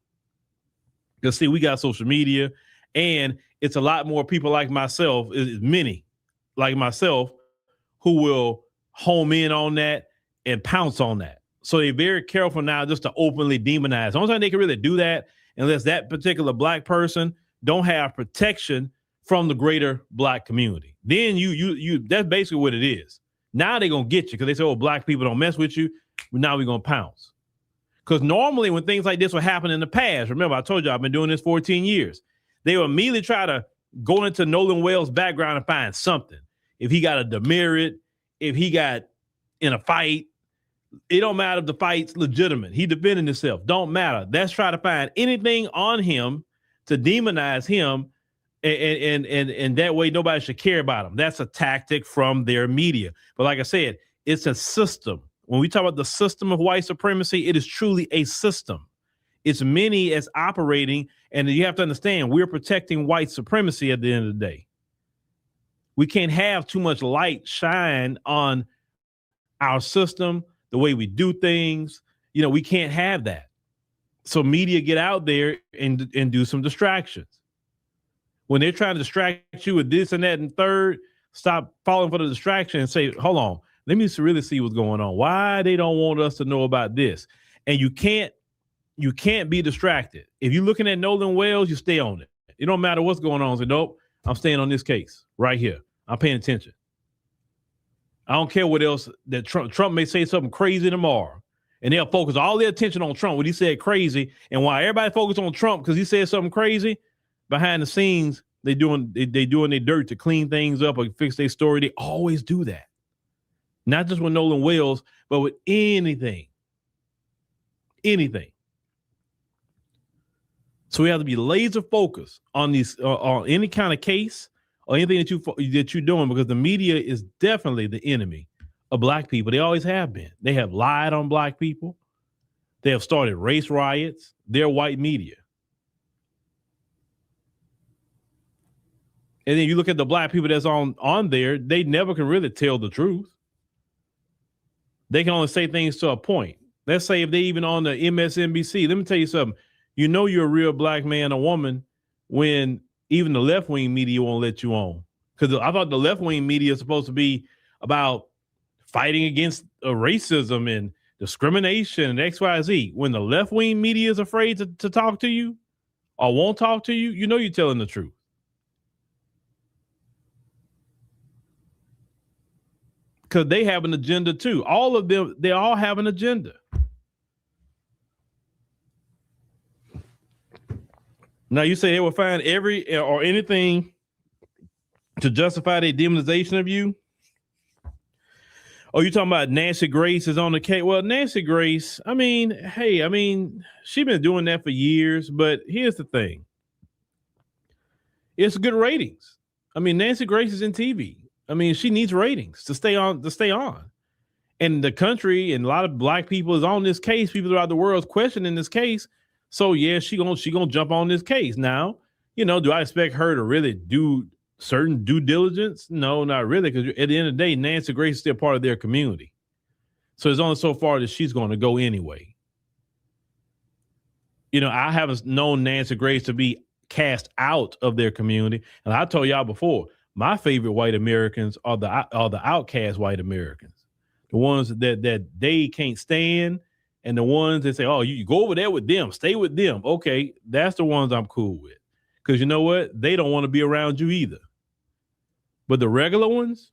Because see, we got social media, and it's a lot more people like myself, many like myself, who will home in on that and pounce on that. So they're very careful now just to openly demonize. The only time they can really do that, unless that particular black person don't have protection from the greater black community. Then you that's basically what it is. Now they're going to get you because they say, oh, black people don't mess with you. Now we're going to pounce. Because normally when things like this would happen in the past, remember, I told you I've been doing this 14 years. They would immediately try to go into Nolan Wells' background and find something. If he got a demerit, if he got in a fight, it don't matter if the fight's legitimate. He defended himself. Don't matter. Let's try to find anything on him to demonize him, and that way nobody should care about him. That's a tactic from their media. But like I said, it's a system. When we talk about the system of white supremacy, it is truly a system. It's many as operating, and you have to understand we're protecting white supremacy at the end of the day. We can't have too much light shine on our system, the way we do things. You know, we can't have that. So media get out there and do some distractions. When they're trying to distract you with this and that and third, stop falling for the distraction and say, hold on, let me really see what's going on. Why they don't want us to know about this? And you can't be distracted. If you're looking at Nolan Wells, you stay on it. It don't matter what's going on. Say, nope, I'm staying on this case right here. I'm paying attention. I don't care what else that Trump may say something crazy tomorrow, and they'll focus all their attention on Trump when he said crazy. And while everybody focused on Trump because he said something crazy, behind the scenes they doing their dirt to clean things up or fix their story. They always do that, not just with Nolan Wells, but with anything. So we have to be laser focused on these on any kind of case or anything that you're doing, because the media is definitely the enemy of black people. They always have been. They have lied on black people. They have started race riots. They're white media. And then you look at the black people that's on there, they never can really tell the truth. They can only say things to a point. Let's say if they even on the MSNBC, let me tell you something. You know you're a real black man or woman when even the left-wing media won't let you on. Because I thought the left-wing media is supposed to be about fighting against racism and discrimination and XYZ. When the left-wing media is afraid to talk to you or won't talk to you, you know you're telling the truth. Because they have an agenda too. All of them, they all have an agenda. Now you say they will find every or anything to justify their demonization of you. Oh, you talking about Nancy Grace is on the case? Well, Nancy Grace, I mean, hey, I mean, she's been doing that for years, but here's the thing. It's good ratings. I mean, Nancy Grace is in TV. I mean, she needs ratings to stay on. And the country and a lot of black people is on this case. People throughout the world is questioning this case. So yeah, she gonna jump on this case. Now, you know, do I expect her to really do certain due diligence? No, not really, because at the end of the day, Nancy Grace is still part of their community. So there's only so far that she's going to go anyway. You know, I haven't known Nancy Grace to be cast out of their community. And I told y'all before, my favorite white Americans are the outcast white Americans, the ones that they can't stand, and the ones that say, "Oh, you go over there with them, stay with them." Okay, that's the ones I'm cool with, because you know what? They don't want to be around you either. But the regular ones,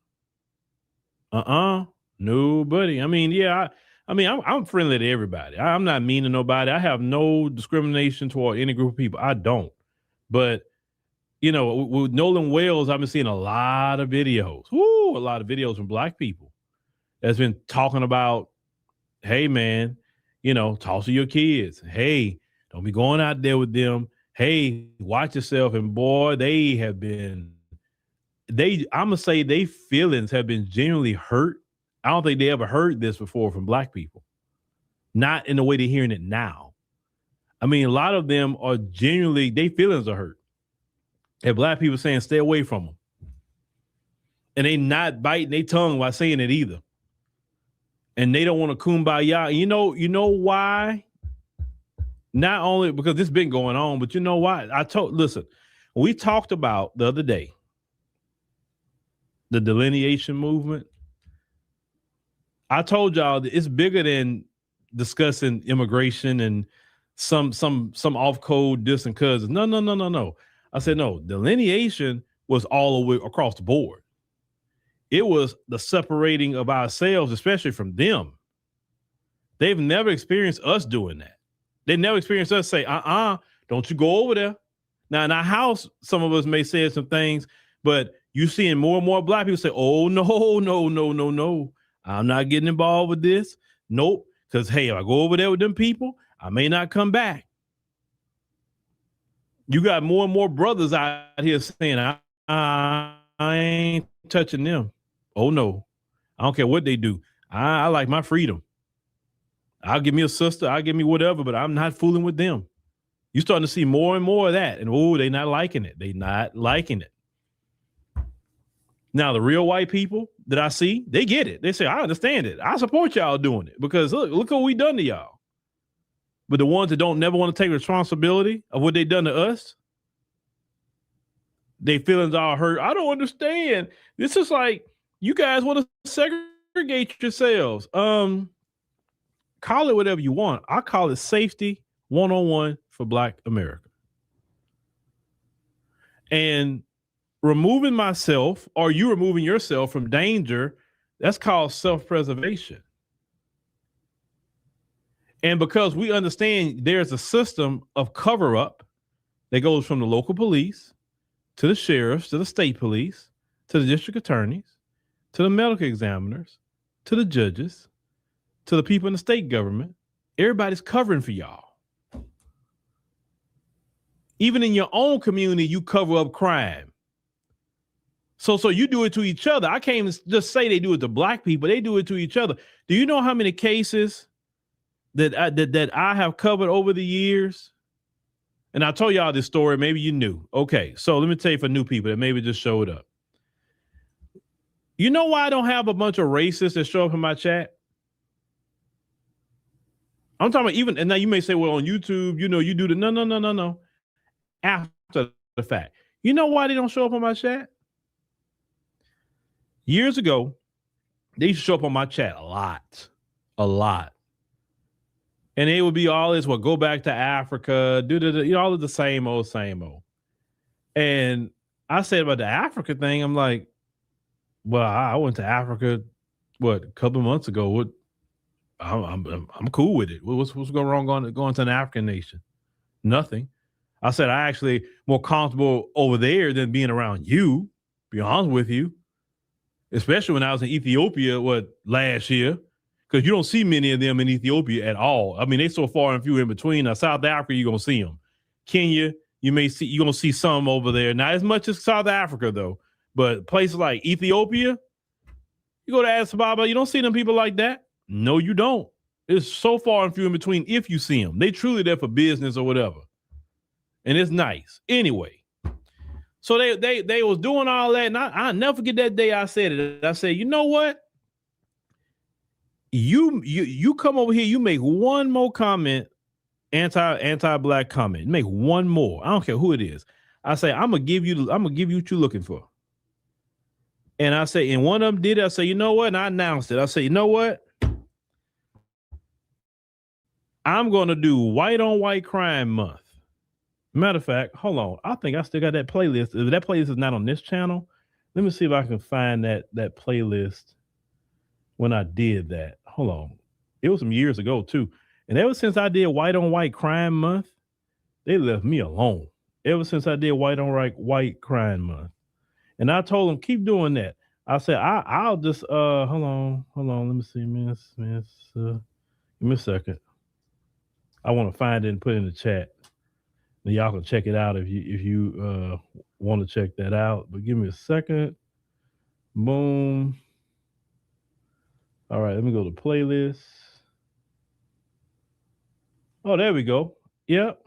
nobody. I mean, yeah, I'm friendly to everybody. I'm not mean to nobody. I have no discrimination toward any group of people. I don't. But you know, with Nolan Wells, I've been seeing a lot of videos. A lot of videos from black people that's been talking about, hey, man, you know, talk to your kids. Hey, don't be going out there with them. Hey, watch yourself. And boy, I'm going to say they feelings have been genuinely hurt. I don't think they ever heard this before from black people. Not in the way they're hearing it now. I mean, a lot of them are genuinely, their feelings are hurt. And black people saying, stay away from them. And they not biting their tongue while saying it either. And they don't want to kumbaya. You know why? Not only because this has been going on, but you know why? Listen, we talked about the other day, the delineation movement. I told y'all that it's bigger than discussing immigration and some off code this and cousins. No. I said, no, delineation was all the way across the board. It was the separating of ourselves, especially from them. They've never experienced us doing that. They never experienced us say, don't you go over there. Now, in our house, some of us may say some things, but you're seeing more and more black people say, oh, no. I'm not getting involved with this. Nope. Because, hey, if I go over there with them people, I may not come back. You got more and more brothers out here saying, I ain't touching them. Oh, no. I don't care what they do. I like my freedom. I'll give me a sister. I'll give me whatever, but I'm not fooling with them. You're starting to see more and more of that. And, they're not liking it. They're not liking it. Now, the real white people that I see, they get it. They say, I understand it. I support y'all doing it because look what we done to y'all. But the ones that don't never want to take responsibility of what they done to us, their feelings are hurt. I don't understand. This is like, you guys want to segregate yourselves. Call it whatever you want. I call it safety 101 for Black America. And removing myself or you removing yourself from danger, that's called self-preservation. And because we understand there's a system of cover-up that goes from the local police to the sheriffs, to the state police, to the district attorneys, to the medical examiners, to the judges, to the people in the state government, everybody's covering for y'all. Even in your own community, you cover up crime. So you do it to each other. I can't just say they do it to black people. They do it to each other. Do you know how many cases that I have covered over the years? And I told y'all this story. Maybe you knew. Okay, so let me tell you for new people that maybe just showed up. You know why I don't have a bunch of racists that show up in my chat? I'm talking about even, and now you may say, well, on YouTube, you do the no. After the fact. You know why they don't show up on my chat? Years ago, They used to show up on my chat a lot. And it would be all this, well, go back to Africa, all of the same old. And I said about the Africa thing, I'm like, well, I went to Africa, a couple of months ago. What? I'm cool with it. What's going wrong going to an African nation? Nothing. I said I actually more comfortable over there than being around you. Be honest with you, especially when I was in Ethiopia last year, because you don't see many of them in Ethiopia at all. I mean, they so far and few in between. Now, South Africa, you're gonna see them. Kenya, you're gonna see some over there. Not as much as South Africa though, but places like Ethiopia, you go to Addis Ababa, you don't see them people like that. No, you don't. It's so far and few in between if you see them. They truly there for business or whatever. And it's nice. Anyway, so they was doing all that, and I never forget that day I said it. I said, you know what? You come over here, you make one more comment, anti-black comment. Make one more. I don't care who it is. I say, I'm gonna give you what you're looking for. And I say, and one of them did it. I say, you know what? And I announced it. I say, you know what? I'm gonna do white on white crime month. Matter of fact, hold on. I think I still got that playlist. If that playlist is not on this channel, let me see if I can find that playlist when I did that. Hold on. It was some years ago too. And ever since I did white on white crime month, they left me alone. Ever since I did white on white crime month. And I told them, keep doing that. I said, I'll just hold on. Let me see, Miss. Give me a second. I want to find it and put it in the chat. And y'all can check it out if you want to check that out. But give me a second. Boom. All right, let me go to playlist. Oh, there we go. Yep.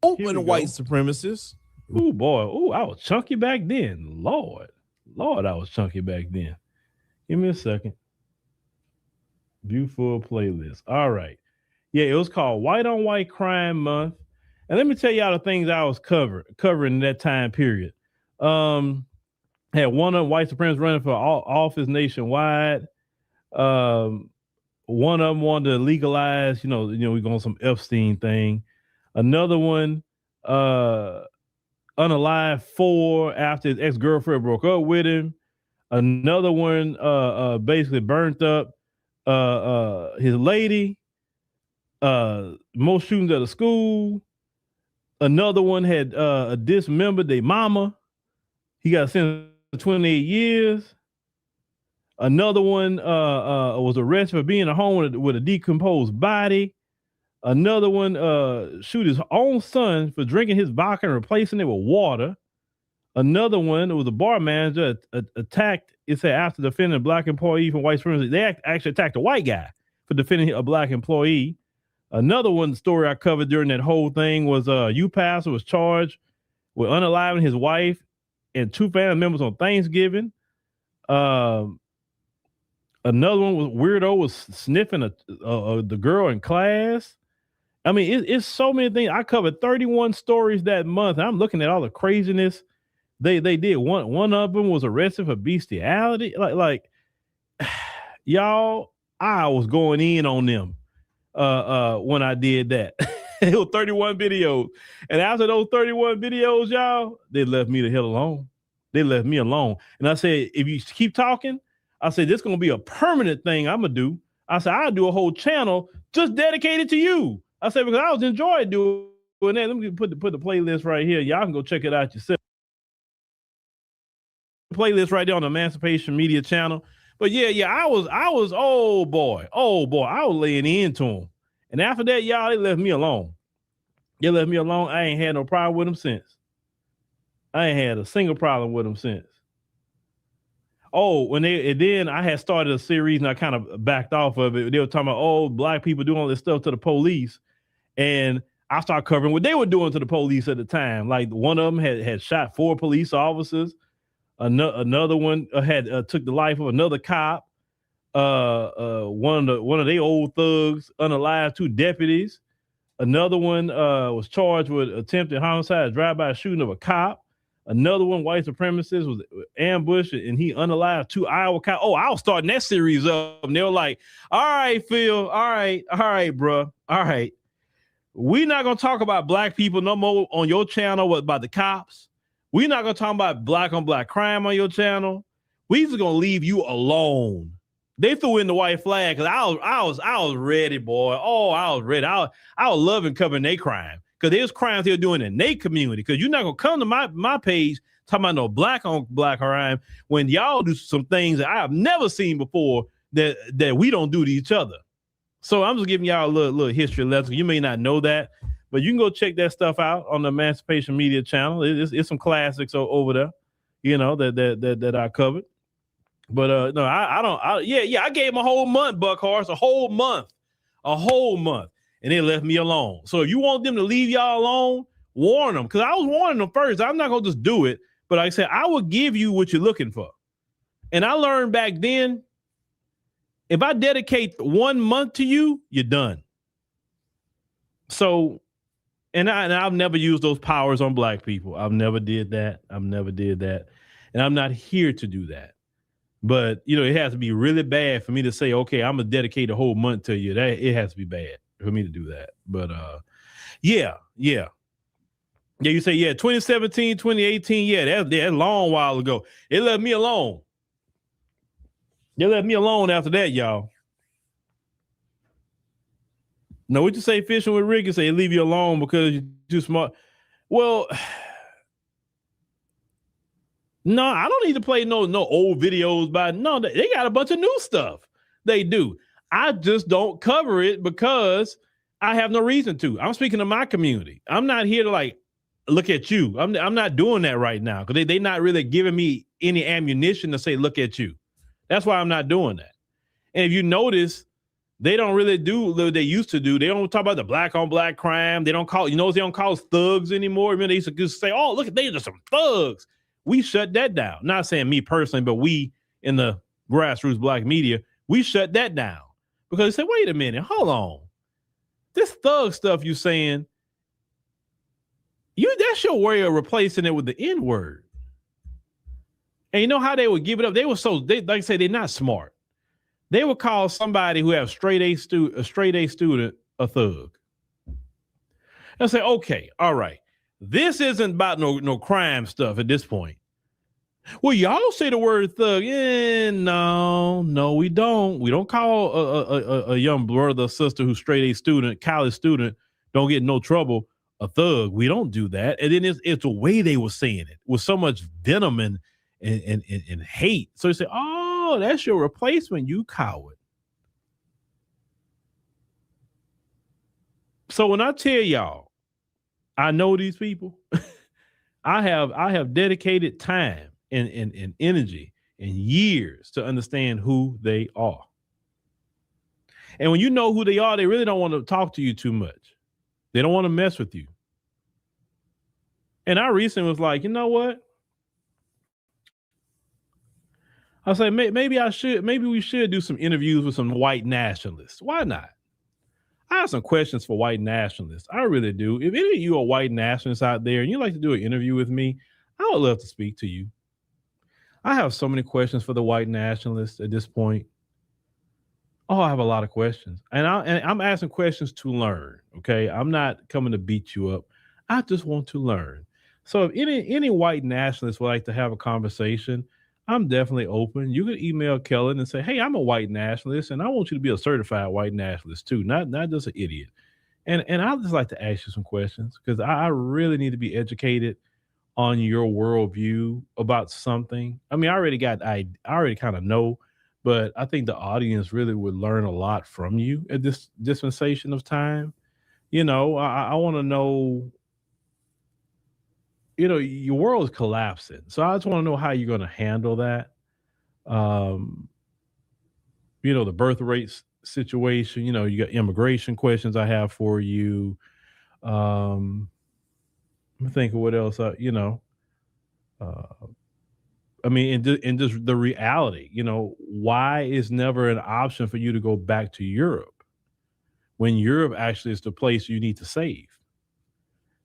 Open white supremacists. Ooh, boy. Ooh, I was chunky back then. Lord, I was chunky back then. Give me a second. View full playlist. All right. Yeah, it was called White on White Crime Month. And let me tell y'all the things I was covering in that time period. Had one of them white supremacists running for office nationwide. One of them wanted to legalize, we going on some Epstein thing. Another one, unalive 4 after his ex-girlfriend broke up with him. Another one, basically burnt up his lady. Most shootings at a school. Another one had dismembered their mama. He got sentenced to 28 years. Another one was arrested for being at home with a decomposed body. Another one shoot his own son for drinking his vodka and replacing it with water. Another one was a bar manager attacked, it said, after defending a black employee from white supremacy. They actually attacked a white guy for defending a black employee. Another one story I covered during that whole thing was pastor was charged with unaliving his wife and 2 family members on Thanksgiving. Another one was weirdo was sniffing the girl in class. I mean, it's so many things. I covered 31 stories that month. I'm looking at all the craziness they did. One of them was arrested for bestiality. Like y'all, I was going in on them when I did that. It was 31 videos. And after those 31 videos, y'all, they left me the hell alone. They left me alone. And I said, if you keep talking, I said, this is going to be a permanent thing I'm going to do. I said, I'll do a whole channel just dedicated to you. I said, because I was enjoying doing that. Let me put the playlist right here. Y'all can go check it out yourself. Playlist right there on the Emancipation Media channel. But yeah, I was, oh boy, I was laying into them. And after that, y'all, they left me alone. They left me alone. I ain't had no problem with them since. I ain't had a single problem with them since. Oh, then I had started a series and I kind of backed off of it. They were talking about, black people doing all this stuff to the police. And I started covering what they were doing to the police at the time. Like one of them had shot 4 police officers. Another one had took the life of another cop. One of their old thugs unalived 2 deputies. Another one was charged with attempted homicide, drive-by shooting of a cop. Another one, white supremacist, was ambushed and he unalived 2 Iowa cows. Oh, I was starting that series up. And they were like, all right, Phil. All right, bro. All right. We're not going to talk about black people no more on your channel about the cops. We're not going to talk about black on black crime on your channel. We just going to leave you alone. They threw in the white flag because I was ready, boy. Oh, I was ready. I was loving covering their crime because there's crimes they're doing in their community. Because you're not going to come to my page talking about no black on black crime when y'all do some things that I have never seen before that we don't do to each other. So I'm just giving y'all a little history lesson. You may not know that, but you can go check that stuff out on the Emancipation Media channel. It's some classics over there, you know, that I covered. But no, I don't. I gave him a whole month, Buckhorse, a whole month, and they left me alone. So if you want them to leave y'all alone, warn them, because I was warning them first. I'm not gonna just do it, but like I said, I will give you what you're looking for. And I learned back then, if I dedicate 1 month to you, you're done. So, and I've never used those powers on black people. I've never did that. And I'm not here to do that. But, you know, it has to be really bad for me to say, okay, I'm going to dedicate a whole month to you. That it has to be bad for me to do that. But, yeah, you say, 2017, 2018, that's a long while ago. It left me alone. They left me alone after that, y'all. Now, what you say, fishing with Ricky? Say, leave you alone because you're too smart. Well, no, I don't need to play no old videos by. No, they got a bunch of new stuff. They do. I just don't cover it because I have no reason to. I'm speaking to my community. I'm not here to like look at you. I'm not doing that right now because they not really giving me any ammunition to say look at you. That's why I'm not doing that. And if you notice, they don't really do what they used to do. They don't talk about the black on black crime. They don't call, they don't call us thugs anymore. I mean, they used to just say, oh, look, they're just some thugs. We shut that down. Not saying me personally, but we in the grassroots black media, we shut that down because they say, wait a minute, hold on. This thug stuff you saying, that's your way of replacing it with the N-word. And you know how they would give it up? Like I say, they're not smart. They would call somebody who have a straight A student a thug. And say, okay, all right, this isn't about no crime stuff at this point. Well, y'all say the word thug. No, we don't. We don't call a young brother or sister who's straight A student, college student, don't get in no trouble, a thug. We don't do that. And then it's the way they were saying it with so much venom and hate. So you say, oh, that's your replacement, you coward. So when I tell y'all, I know these people, I have dedicated time and energy and years to understand who they are. And when you know who they are, they really don't want to talk to you too much. They don't want to mess with you. And I recently was like, you know what? I say maybe we should do some interviews with some white nationalists. Why not? I have some questions for white nationalists. I really do. If any of you are white nationalists out there and you'd like to do an interview with me, I would love to speak to you. I have so many questions for the white nationalists at this point. Oh, I have a lot of questions. And I'm asking questions to learn, okay? I'm not coming to beat you up. I just want to learn. So if any white nationalist would like to have a conversation, I'm definitely open. You can email Kellen and say, hey, I'm a white nationalist and I want you to be a certified white nationalist too, not just an idiot. And I'd just like to ask you some questions because I really need to be educated on your worldview about something. I mean, I already kind of know, but I think the audience really would learn a lot from you at this dispensation of time. You know, I want to know, you know, your world is collapsing. So I just want to know how you're going to handle that. You know, the birth rates situation, you know, you got immigration questions I have for you. I'm thinking what else, I mean, in just the reality, you know, why is never an option for you to go back to Europe when Europe actually is the place you need to save?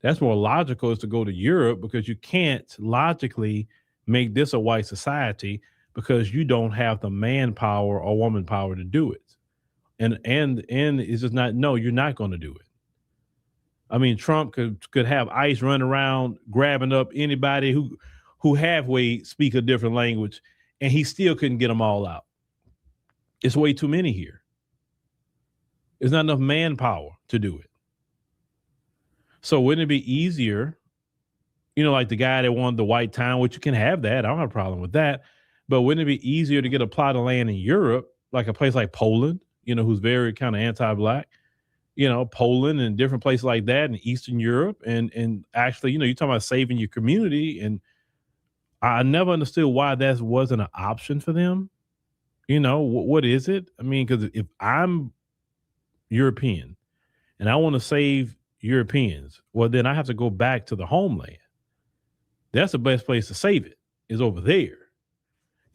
That's more logical, is to go to Europe, because you can't logically make this a white society because you don't have the manpower or woman power to do it. And it's just not, no, you're not going to do it. I mean, Trump could have ICE run around grabbing up anybody who halfway speak a different language, and he still couldn't get them all out. It's way too many here. There's not enough manpower to do it. So wouldn't it be easier, like the guy that wanted the white town, which you can have that, I don't have a problem with that, but wouldn't it be easier to get a plot of land in Europe, like a place like Poland, who's very kind of anti-black, Poland and different places like that in Eastern Europe, and actually, you're talking about saving your community, and I never understood why that wasn't an option for them. What is it? I mean, because if I'm European and I want to save Europeans, well, then I have to go back to the homeland. That's the best place to save it, is over there.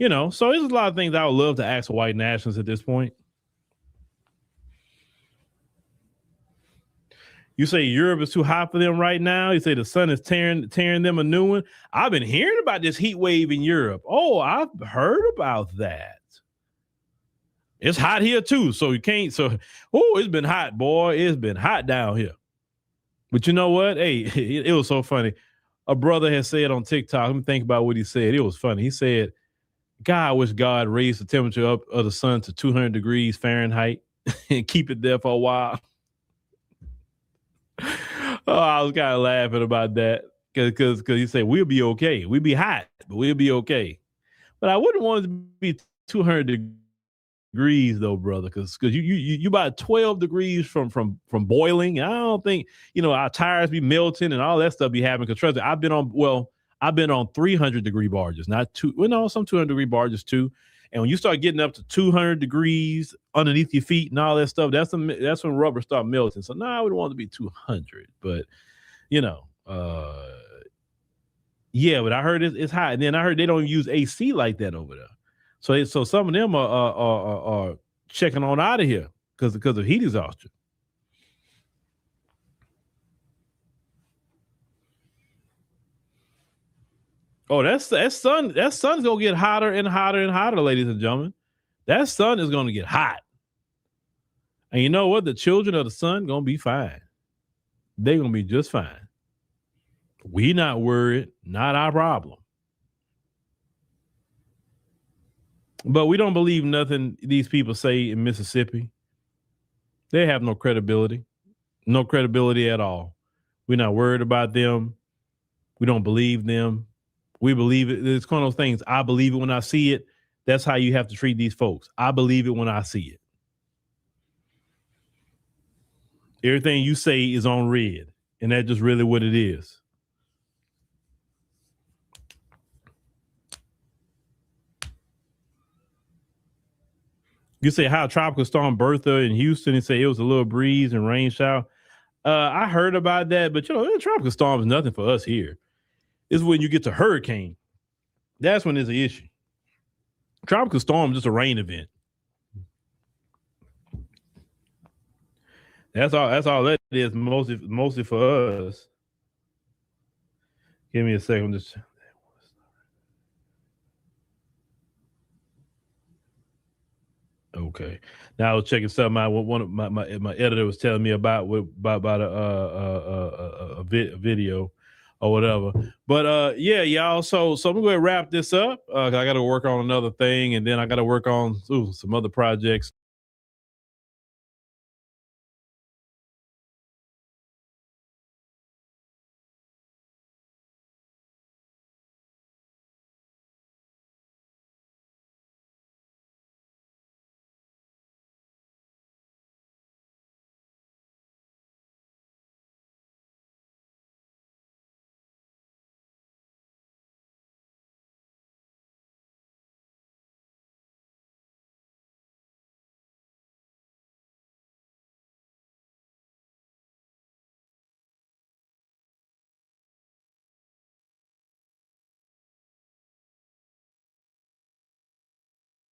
So there's a lot of things I would love to ask white nationalists at this point. You say Europe is too hot for them right now. You say the sun is tearing them a new one. I've been hearing about this heat wave in Europe. Oh, I've heard about that. It's hot here too, so you can't. So, it's been hot, boy. It's been hot down here. But you know what? Hey, it was so funny. A brother had said on TikTok, let me think about what he said. It was funny. He said, God, I wish God raised the temperature up of the sun to 200 degrees Fahrenheit and keep it there for a while. I was kind of laughing about that because he said, we'll be okay. We'll be hot, but we'll be okay. But I wouldn't want it to be 200 degrees though, brother, because you about 12 degrees from boiling. I don't think, our tires be melting and all that stuff be happening. Because trust me, I've been on 300 degree barges, not two. Well, no, some 200 degree barges too. And when you start getting up to 200 degrees underneath your feet and all that stuff, that's when rubber start melting. So I would want it to be 200, but yeah, but I heard it's hot. And then I heard they don't use AC like that over there. So some of them are checking on out of here because of heat exhaustion. Oh, that sun's gonna get hotter and hotter and hotter, ladies and gentlemen. That sun is gonna get hot. And you know what? The children of the sun gonna be fine. They're gonna be just fine. We not worried, not our problem. But we don't believe nothing these people say in Mississippi. They have no credibility at all. We're not worried about them. We don't believe them. We believe it. It's one of those things. I believe it when I see it. That's how you have to treat these folks. I believe it when I see it. Everything you say is on red, and that's just really what it is. You say how Tropical Storm Bertha in Houston, and say it was a little breeze and rain shower. I heard about that, but tropical storm is nothing for us here. It's when you get to hurricane. That's when there's an issue. Tropical storm is just a rain event. That's all that is, mostly for us. Give me a second. Just okay. Now I was checking something out. One of my editor was telling me about a video or whatever. But yeah, y'all. So I'm gonna wrap this up. I got to work on another thing, and then I got to work on some other projects.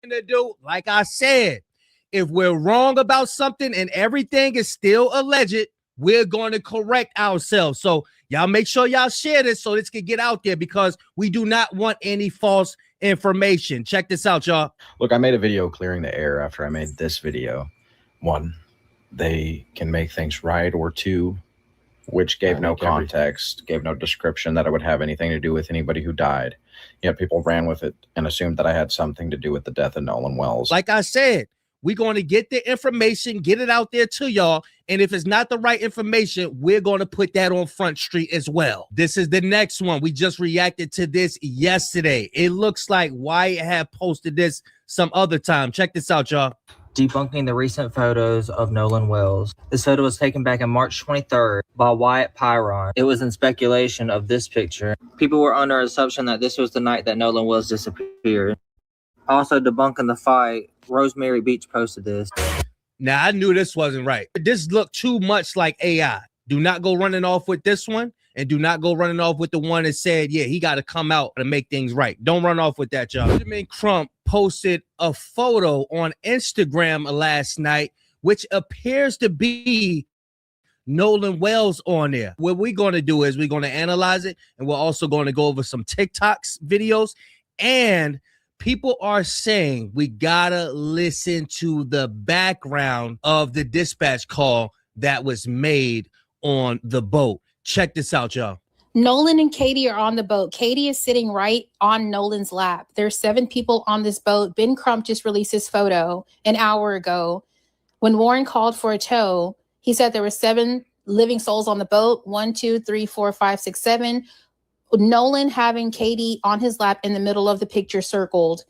To do, like I said, if we're wrong about something and everything is still alleged, we're going to correct ourselves. So y'all make sure y'all share this so this can get out there, because we do not want any false information. Check this out, y'all. Look, I made a video clearing the air after I made this video. 1, they can make things right, or 2, which gave no context, gave no description that it would have anything to do with anybody who died. Yet people ran with it and assumed that I had something to do with the death of Nolan Wells. Like I said, we're going to get the information, get it out there to y'all. And if it's not the right information, we're going to put that on Front Street as well. This is the next one. We just reacted to this yesterday. It looks like Wyatt had posted this some other time. Check this out, y'all. Debunking the recent photos of Nolan Wells. This photo was taken back on March 23rd by Wyatt Pyron. It was in speculation of this picture. People were under assumption that this was the night that Nolan Wells disappeared. Also debunking the fight, Rosemary Beach posted this. Now, I knew this wasn't right. This looked too much like AI. Do not go running off with this one, and do not go running off with the one that said, yeah, he got to come out and make things right. Don't run off with that, y'all. Benjamin Crump posted a photo on Instagram last night, which appears to be Nolan Wells on there. What we're going to do is we're going to analyze it, and we're also going to go over some TikToks videos. And people are saying we gotta listen to the background of the dispatch call that was made on the boat. Check this out, y'all. Nolan and Katie are on the boat. Katie is sitting right on Nolan's lap. There's 7 people on this boat. Ben Crump just released his photo an hour ago. When Warren called for a tow, he said there were 7 living souls on the boat. 1, 2, 3, 4, 5, 6, 7. Nolan having Katie on his lap in the middle of the picture circled.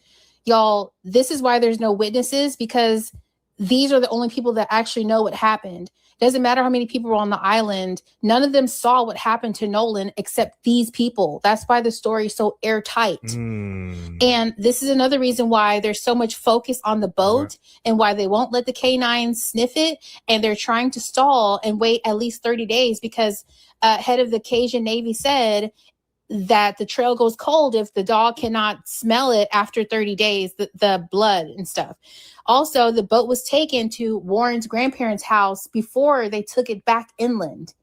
Y'all, this is why there's no witnesses, because these are the only people that actually know what happened. Doesn't matter how many people were on the island. None of them saw what happened to Nolan except these people. That's why the story is so airtight. And this is another reason why there's so much focus on the boat and why they won't let the K9 sniff it. And they're trying to stall and wait at least 30 days because head of the Cajun Navy said that the trail goes cold if the dog cannot smell it after 30 days, the blood and stuff. Also, the boat was taken to Warren's grandparents' house before they took it back inland.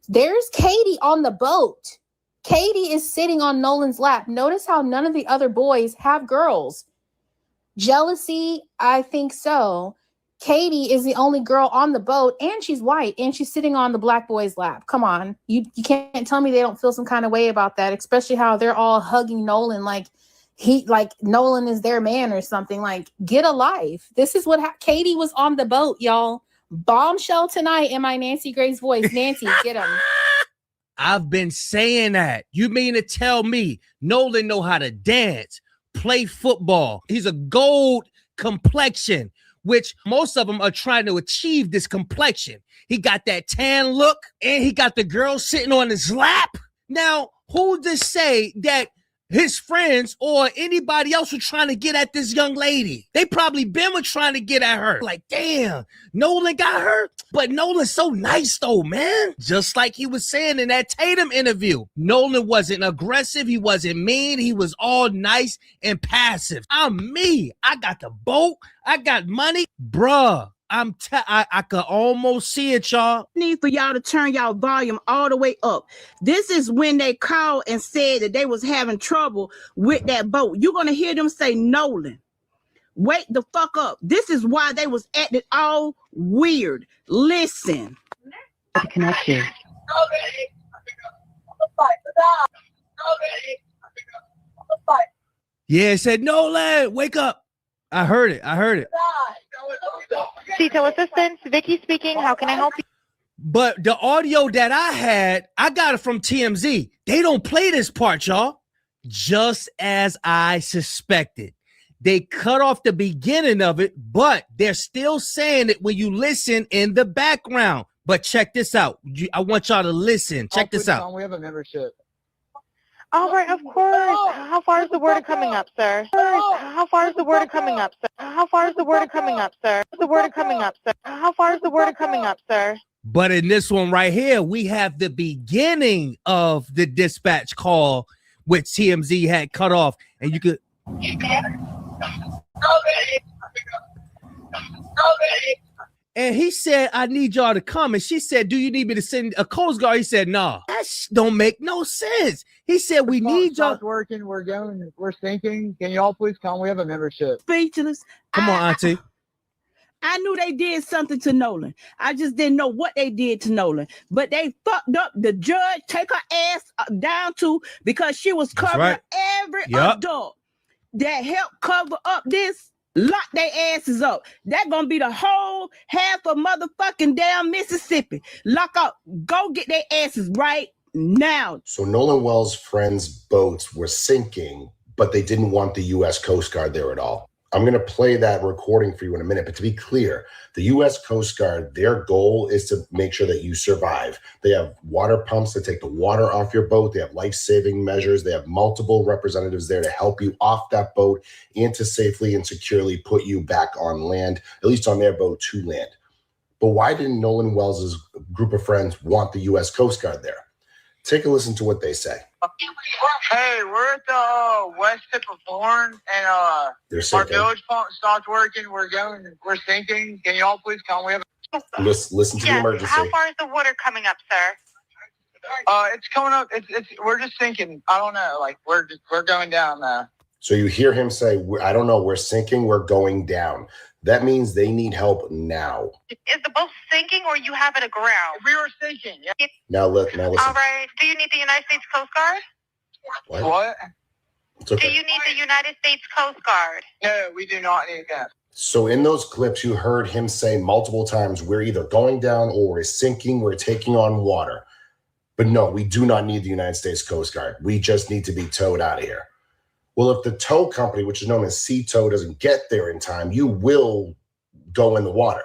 There's Katie on the boat. Katie is sitting on Nolan's lap. Notice how none of the other boys have girls. Jealousy, I think so. Katie is the only girl on the boat, and she's white, and she's sitting on the black boy's lap. Come on. You can't tell me they don't feel some kind of way about that, especially how they're all hugging Nolan like Nolan is their man or something. Like, get a life. This is what Katie was on the boat, y'all. Bombshell tonight in my Nancy Grace voice. Nancy, get him. I've been saying that. You mean to tell me Nolan know how to dance, play football? He's a gold complexion, which most of them are trying to achieve this complexion. He got that tan look, and he got the girl sitting on his lap. Now, who to say that his friends or anybody else were trying to get at this young lady? They probably been trying to get at her. Like, damn, Nolan got her. But Nolan's so nice though, man. Just like he was saying in that Tatum interview. Nolan wasn't aggressive. He wasn't mean. He was all nice and passive. I'm me. I got the boat. I got money. Bruh. I could almost see it, y'all. Need for y'all to turn y'all volume all the way up. This is when they called and said that they was having trouble with that boat. You're going to hear them say, Nolan, wake the fuck up. This is why they was acting all weird. Listen. Connected. Yeah, it said, Nolan, wake up. I heard it. Detail assistance, Vicky speaking. How can I help you? But the audio that I had, I got it from TMZ. They don't play this part, y'all. Just as I suspected. They cut off the beginning of it, but they're still saying it when you listen in the background. But check this out. I want y'all to listen. Check this out. We have a membership. All right, of course. How far is the word coming up, sir? How far is the word coming up, sir? How far is the word coming up, sir? The word coming up, sir. How far is the word coming up, sir? But in this one right here, we have the beginning of the dispatch call, which TMZ had cut off, and you could. And he said, I need y'all to come. And she said, do you need me to send a Coast Guard? He said, nah, that don't make no sense. He said, we need y'all. It's working. We're sinking. Can y'all please come? We have a membership. Speechless. Come on, Auntie. I knew they did something to Nolan. I just didn't know what they did to Nolan. But they fucked up the judge, take her ass down to, because she was covering every adult that helped cover up this. Lock their asses up. That's gonna be the whole half of motherfucking damn Mississippi. Lock up. Go get their asses right now. So Nolan Wells' friends' boats were sinking, but they didn't want the U.S. Coast Guard there at all. I'm going to play that recording for you in a minute, but to be clear, the U.S. Coast Guard, their goal is to make sure that you survive. They have water pumps that take the water off your boat. They have life-saving measures. They have multiple representatives there to help you off that boat and to safely and securely put you back on land, at least on their boat to land. But why didn't Nolan Wells' group of friends want the U.S. Coast Guard there? Take a listen to what they say. Hey, we're at the west tip of Horn, and our village pump stopped working. We're sinking. Can y'all please come? We have. Listen to the emergency. How far is the water coming up, sir? It's coming up. We're just sinking. I don't know. Like we're going down now. So you hear him say, I don't know, we're sinking, we're going down. That means they need help now. Is the boat sinking or you have it aground? We were sinking. Yeah. Now listen. All right. Do you need the United States Coast Guard? What? It's okay. Do you need the United States Coast Guard? No, we do not need that. So in those clips, you heard him say multiple times, we're either going down or we're sinking, we're taking on water. But no, we do not need the United States Coast Guard. We just need to be towed out of here. Well, if the tow company, which is known as Sea Tow, doesn't get there in time, you will go in the water.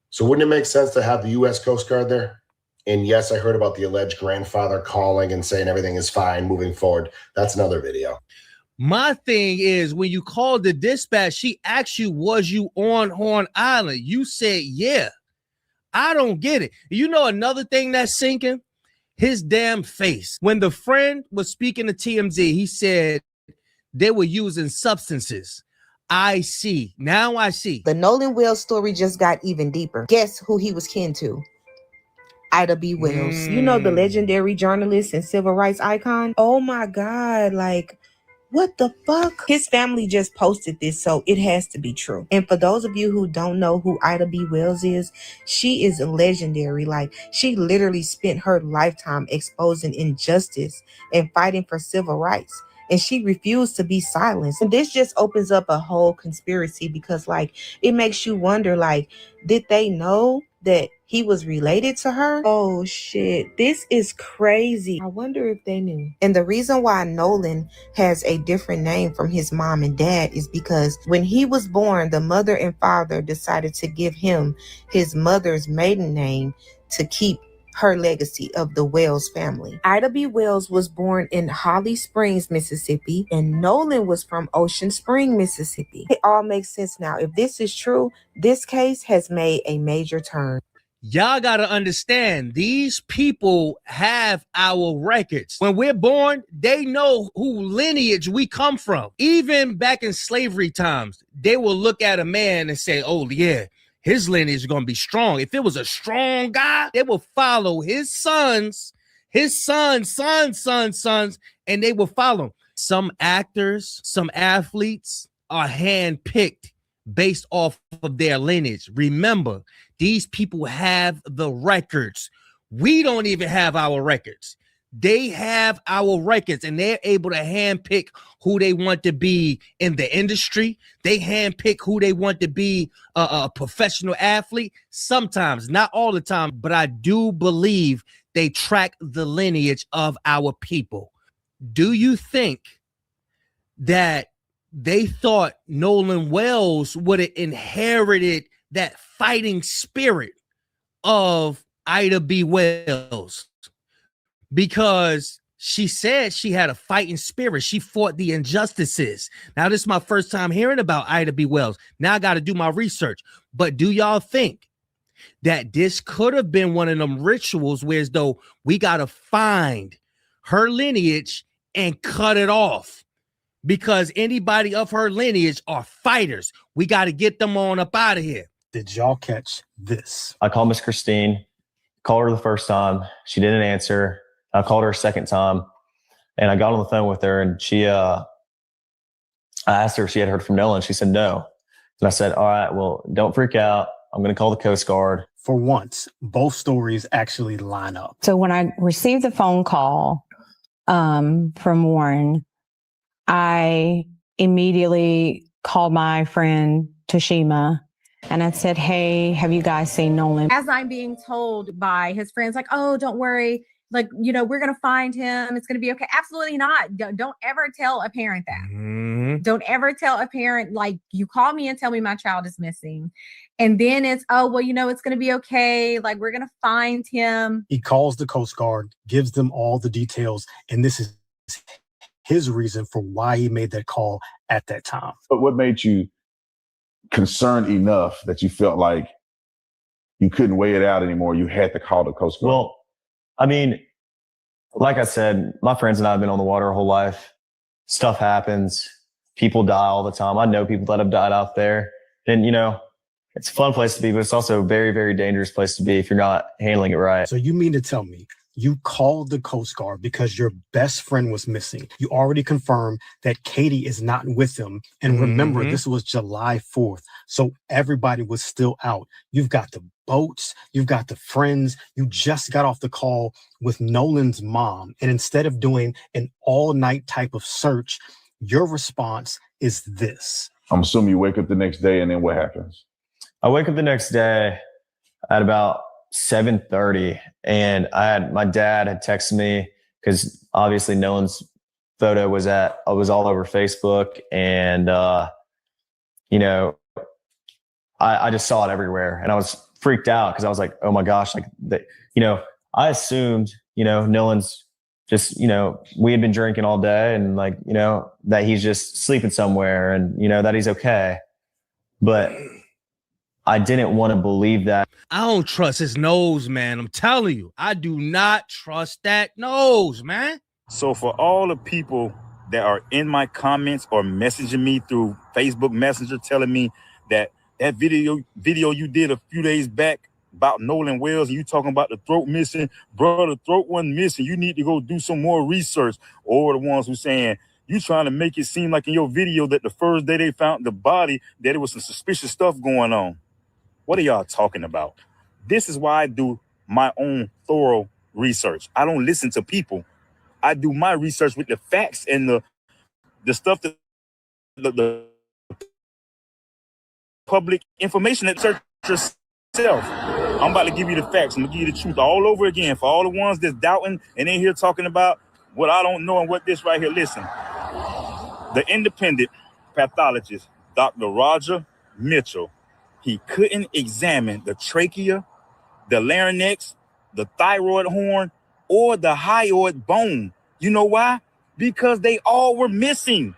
So wouldn't it make sense to have the U.S. Coast Guard there? And yes, I heard about the alleged grandfather calling and saying everything is fine moving forward. That's another video. My thing is, when you called the dispatch, she asked you, was you on Horn Island? You said, yeah. I don't get it. You know another thing that's sinking? His damn face. When the friend was speaking to TMZ, he said they were using substances. I see. Now I see. The Nolan Wells story just got even deeper. Guess who he was kin to? Ida B. Wells. You know, the legendary journalist and civil rights icon? Oh my God, like, what the fuck? His family just posted this, so it has to be true. And for those of you who don't know who Ida B. Wells is, she is legendary. Like, she literally spent her lifetime exposing injustice and fighting for civil rights. And she refused to be silenced. And this just opens up a whole conspiracy because, like, it makes you wonder, like, did they know that he was related to her? Oh shit, this is crazy. I wonder if they knew. And the reason why Nolan has a different name from his mom and dad is because when he was born, the mother and father decided to give him his mother's maiden name to keep her legacy of the Wells family. Ida B. Wells was born in Holly Springs, Mississippi, and Nolan was from Ocean Spring, Mississippi. It all makes sense now. If this is true, this case has made a major turn. Y'all got to understand, these people have our records. When we're born, they know who lineage we come from. Even back in slavery times, they will look at a man and say, oh yeah, his lineage is going to be strong. If it was a strong guy, they will follow his sons, and they will follow him. Some actors, some athletes are handpicked based off of their lineage. Remember, these people have the records. We don't even have our records. They have our records, and they're able to handpick who they want to be in the industry. They handpick who they want to be a professional athlete. Sometimes, not all the time, but I do believe they track the lineage of our people. Do you think that they thought Nolan Wells would have inherited that fighting spirit of Ida B. Wells? Because she said she had a fighting spirit. She fought the injustices. Now, this is my first time hearing about Ida B. Wells. Now I got to do my research. But do y'all think that this could have been one of them rituals where as though we got to find her lineage and cut it off? Because anybody of her lineage are fighters. We got to get them on up out of here. Did y'all catch this? I called Miss Christine, called her the first time. She didn't answer. I called her a second time, and I got on the phone with her, and I asked her if she had heard from Nolan. She said no. And I said, all right, well, don't freak out. I'm going to call the Coast Guard. For once, both stories actually line up. So when I received the phone call from Warren, I immediately called my friend Toshima and I said, hey, have you guys seen Nolan? As I'm being told by his friends, like, oh, don't worry. Like, we're going to find him. It's going to be okay. Absolutely not. Don't ever tell a parent that. Don't ever tell a parent, like, you call me and tell me my child is missing. And then it's, oh, well, it's going to be okay. Like, we're going to find him. He calls the Coast Guard, gives them all the details. And this is his reason for why he made that call at that time. But what made you concerned enough that you felt like you couldn't weigh it out anymore? You had to call the Coast Guard. Well, I mean, like I said, my friends and I have been on the water our whole life. Stuff happens. People die all the time. I know people that have died out there. And, it's a fun place to be, but it's also a very, very dangerous place to be if you're not handling it right. So you mean to tell me you called the Coast Guard because your best friend was missing? You already confirmed that Katie is not with him. And remember, this was July 4th. So everybody was still out. You've got the boats, you've got the friends. You just got off the call with Nolan's mom. And instead of doing an all-night type of search, your response is this. I'm assuming you wake up the next day and then what happens? I wake up the next day at about 7:30, and my dad had texted me because obviously Nolan's photo was all over Facebook, and I just saw it everywhere, and I was freaked out because I was like, oh my gosh, like I assumed Nolan's just we had been drinking all day, and that he's just sleeping somewhere, and that he's okay, but I didn't want to believe that. I don't trust his nose, man. I'm telling you, I do not trust that nose, man. So for all the people that are in my comments or messaging me through Facebook Messenger telling me that video you did a few days back about Nolan Wells, and you talking about the throat missing, bro, the throat wasn't missing. You need to go do some more research. Or the ones who saying, you trying to make it seem like in your video that the first day they found the body, that there was some suspicious stuff going on. What are y'all talking about? This is why I do my own thorough research. I don't listen to people. I do my research with the facts and the stuff that the public information that search yourself. I'm about to give you the facts. I'm gonna give you the truth all over again for all the ones that's doubting and in here talking about what I don't know and what this right here. Listen, the independent pathologist, Dr. Roger Mitchell, he couldn't examine the trachea, the larynx, the thyroid horn, or the hyoid bone. You know why? Because they all were missing.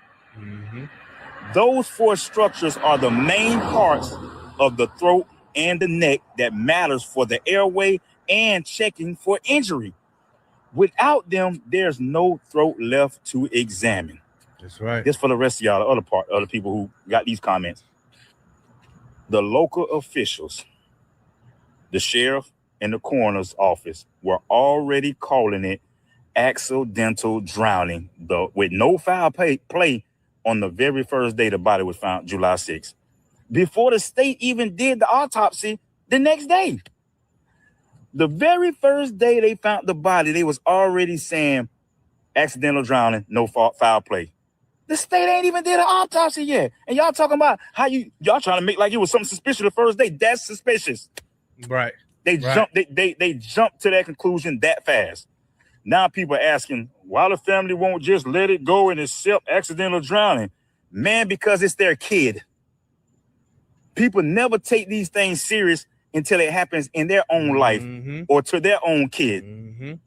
Those four structures are the main parts of the throat and the neck that matters for the airway and checking for injury. Without them, there's no throat left to examine. That's right. This for the rest of y'all, the other people who got these comments. The local officials, the sheriff and the coroner's office were already calling it accidental drowning, with no foul play on the very first day the body was found, July 6th, before the state even did the autopsy the next day. The very first day they found the body, they was already saying accidental drowning, no foul play. The state ain't even did an autopsy yet. And y'all talking about how y'all trying to make like it was something suspicious the first day. That's suspicious. Right. They jumped to that conclusion that fast. Now people are asking why the family won't just let it go and accept accidental drowning. Man, because it's their kid. People never take these things serious until it happens in their own life or to their own kid.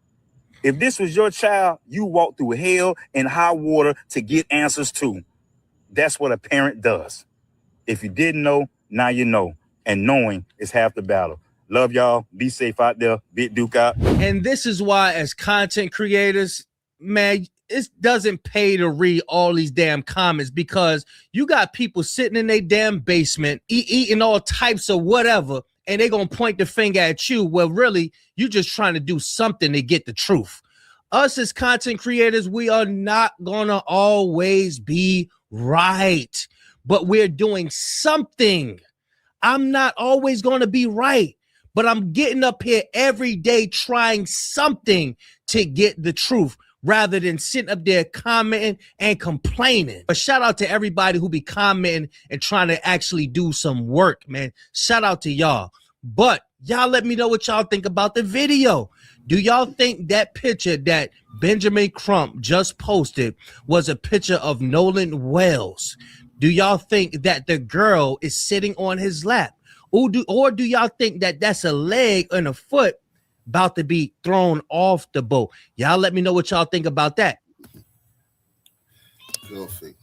If this was your child, you walk through hell and high water to get answers to. That's what a parent does. If you didn't know, now you know. And knowing is half the battle. Love y'all. Be safe out there. Big Duke out. And this is why, as content creators, man, it doesn't pay to read all these damn comments because you got people sitting in their damn basement eating all types of whatever, and they're going to point the finger at you. Well, really, you're just trying to do something to get the truth. Us as content creators, we are not going to always be right, but we're doing something. I'm not always going to be right, but I'm getting up here every day trying something to get the truth rather than sitting up there commenting and complaining. But shout out to everybody who be commenting and trying to actually do some work, man. Shout out to y'all. But y'all let me know what y'all think about the video. Do y'all think that picture that Benjamin Crump just posted was a picture of Nolan Wells? Do y'all think that the girl is sitting on his lap? Or do y'all think that that's a leg and a foot about to be thrown off the boat? Y'all let me know what y'all think about that. Filthy.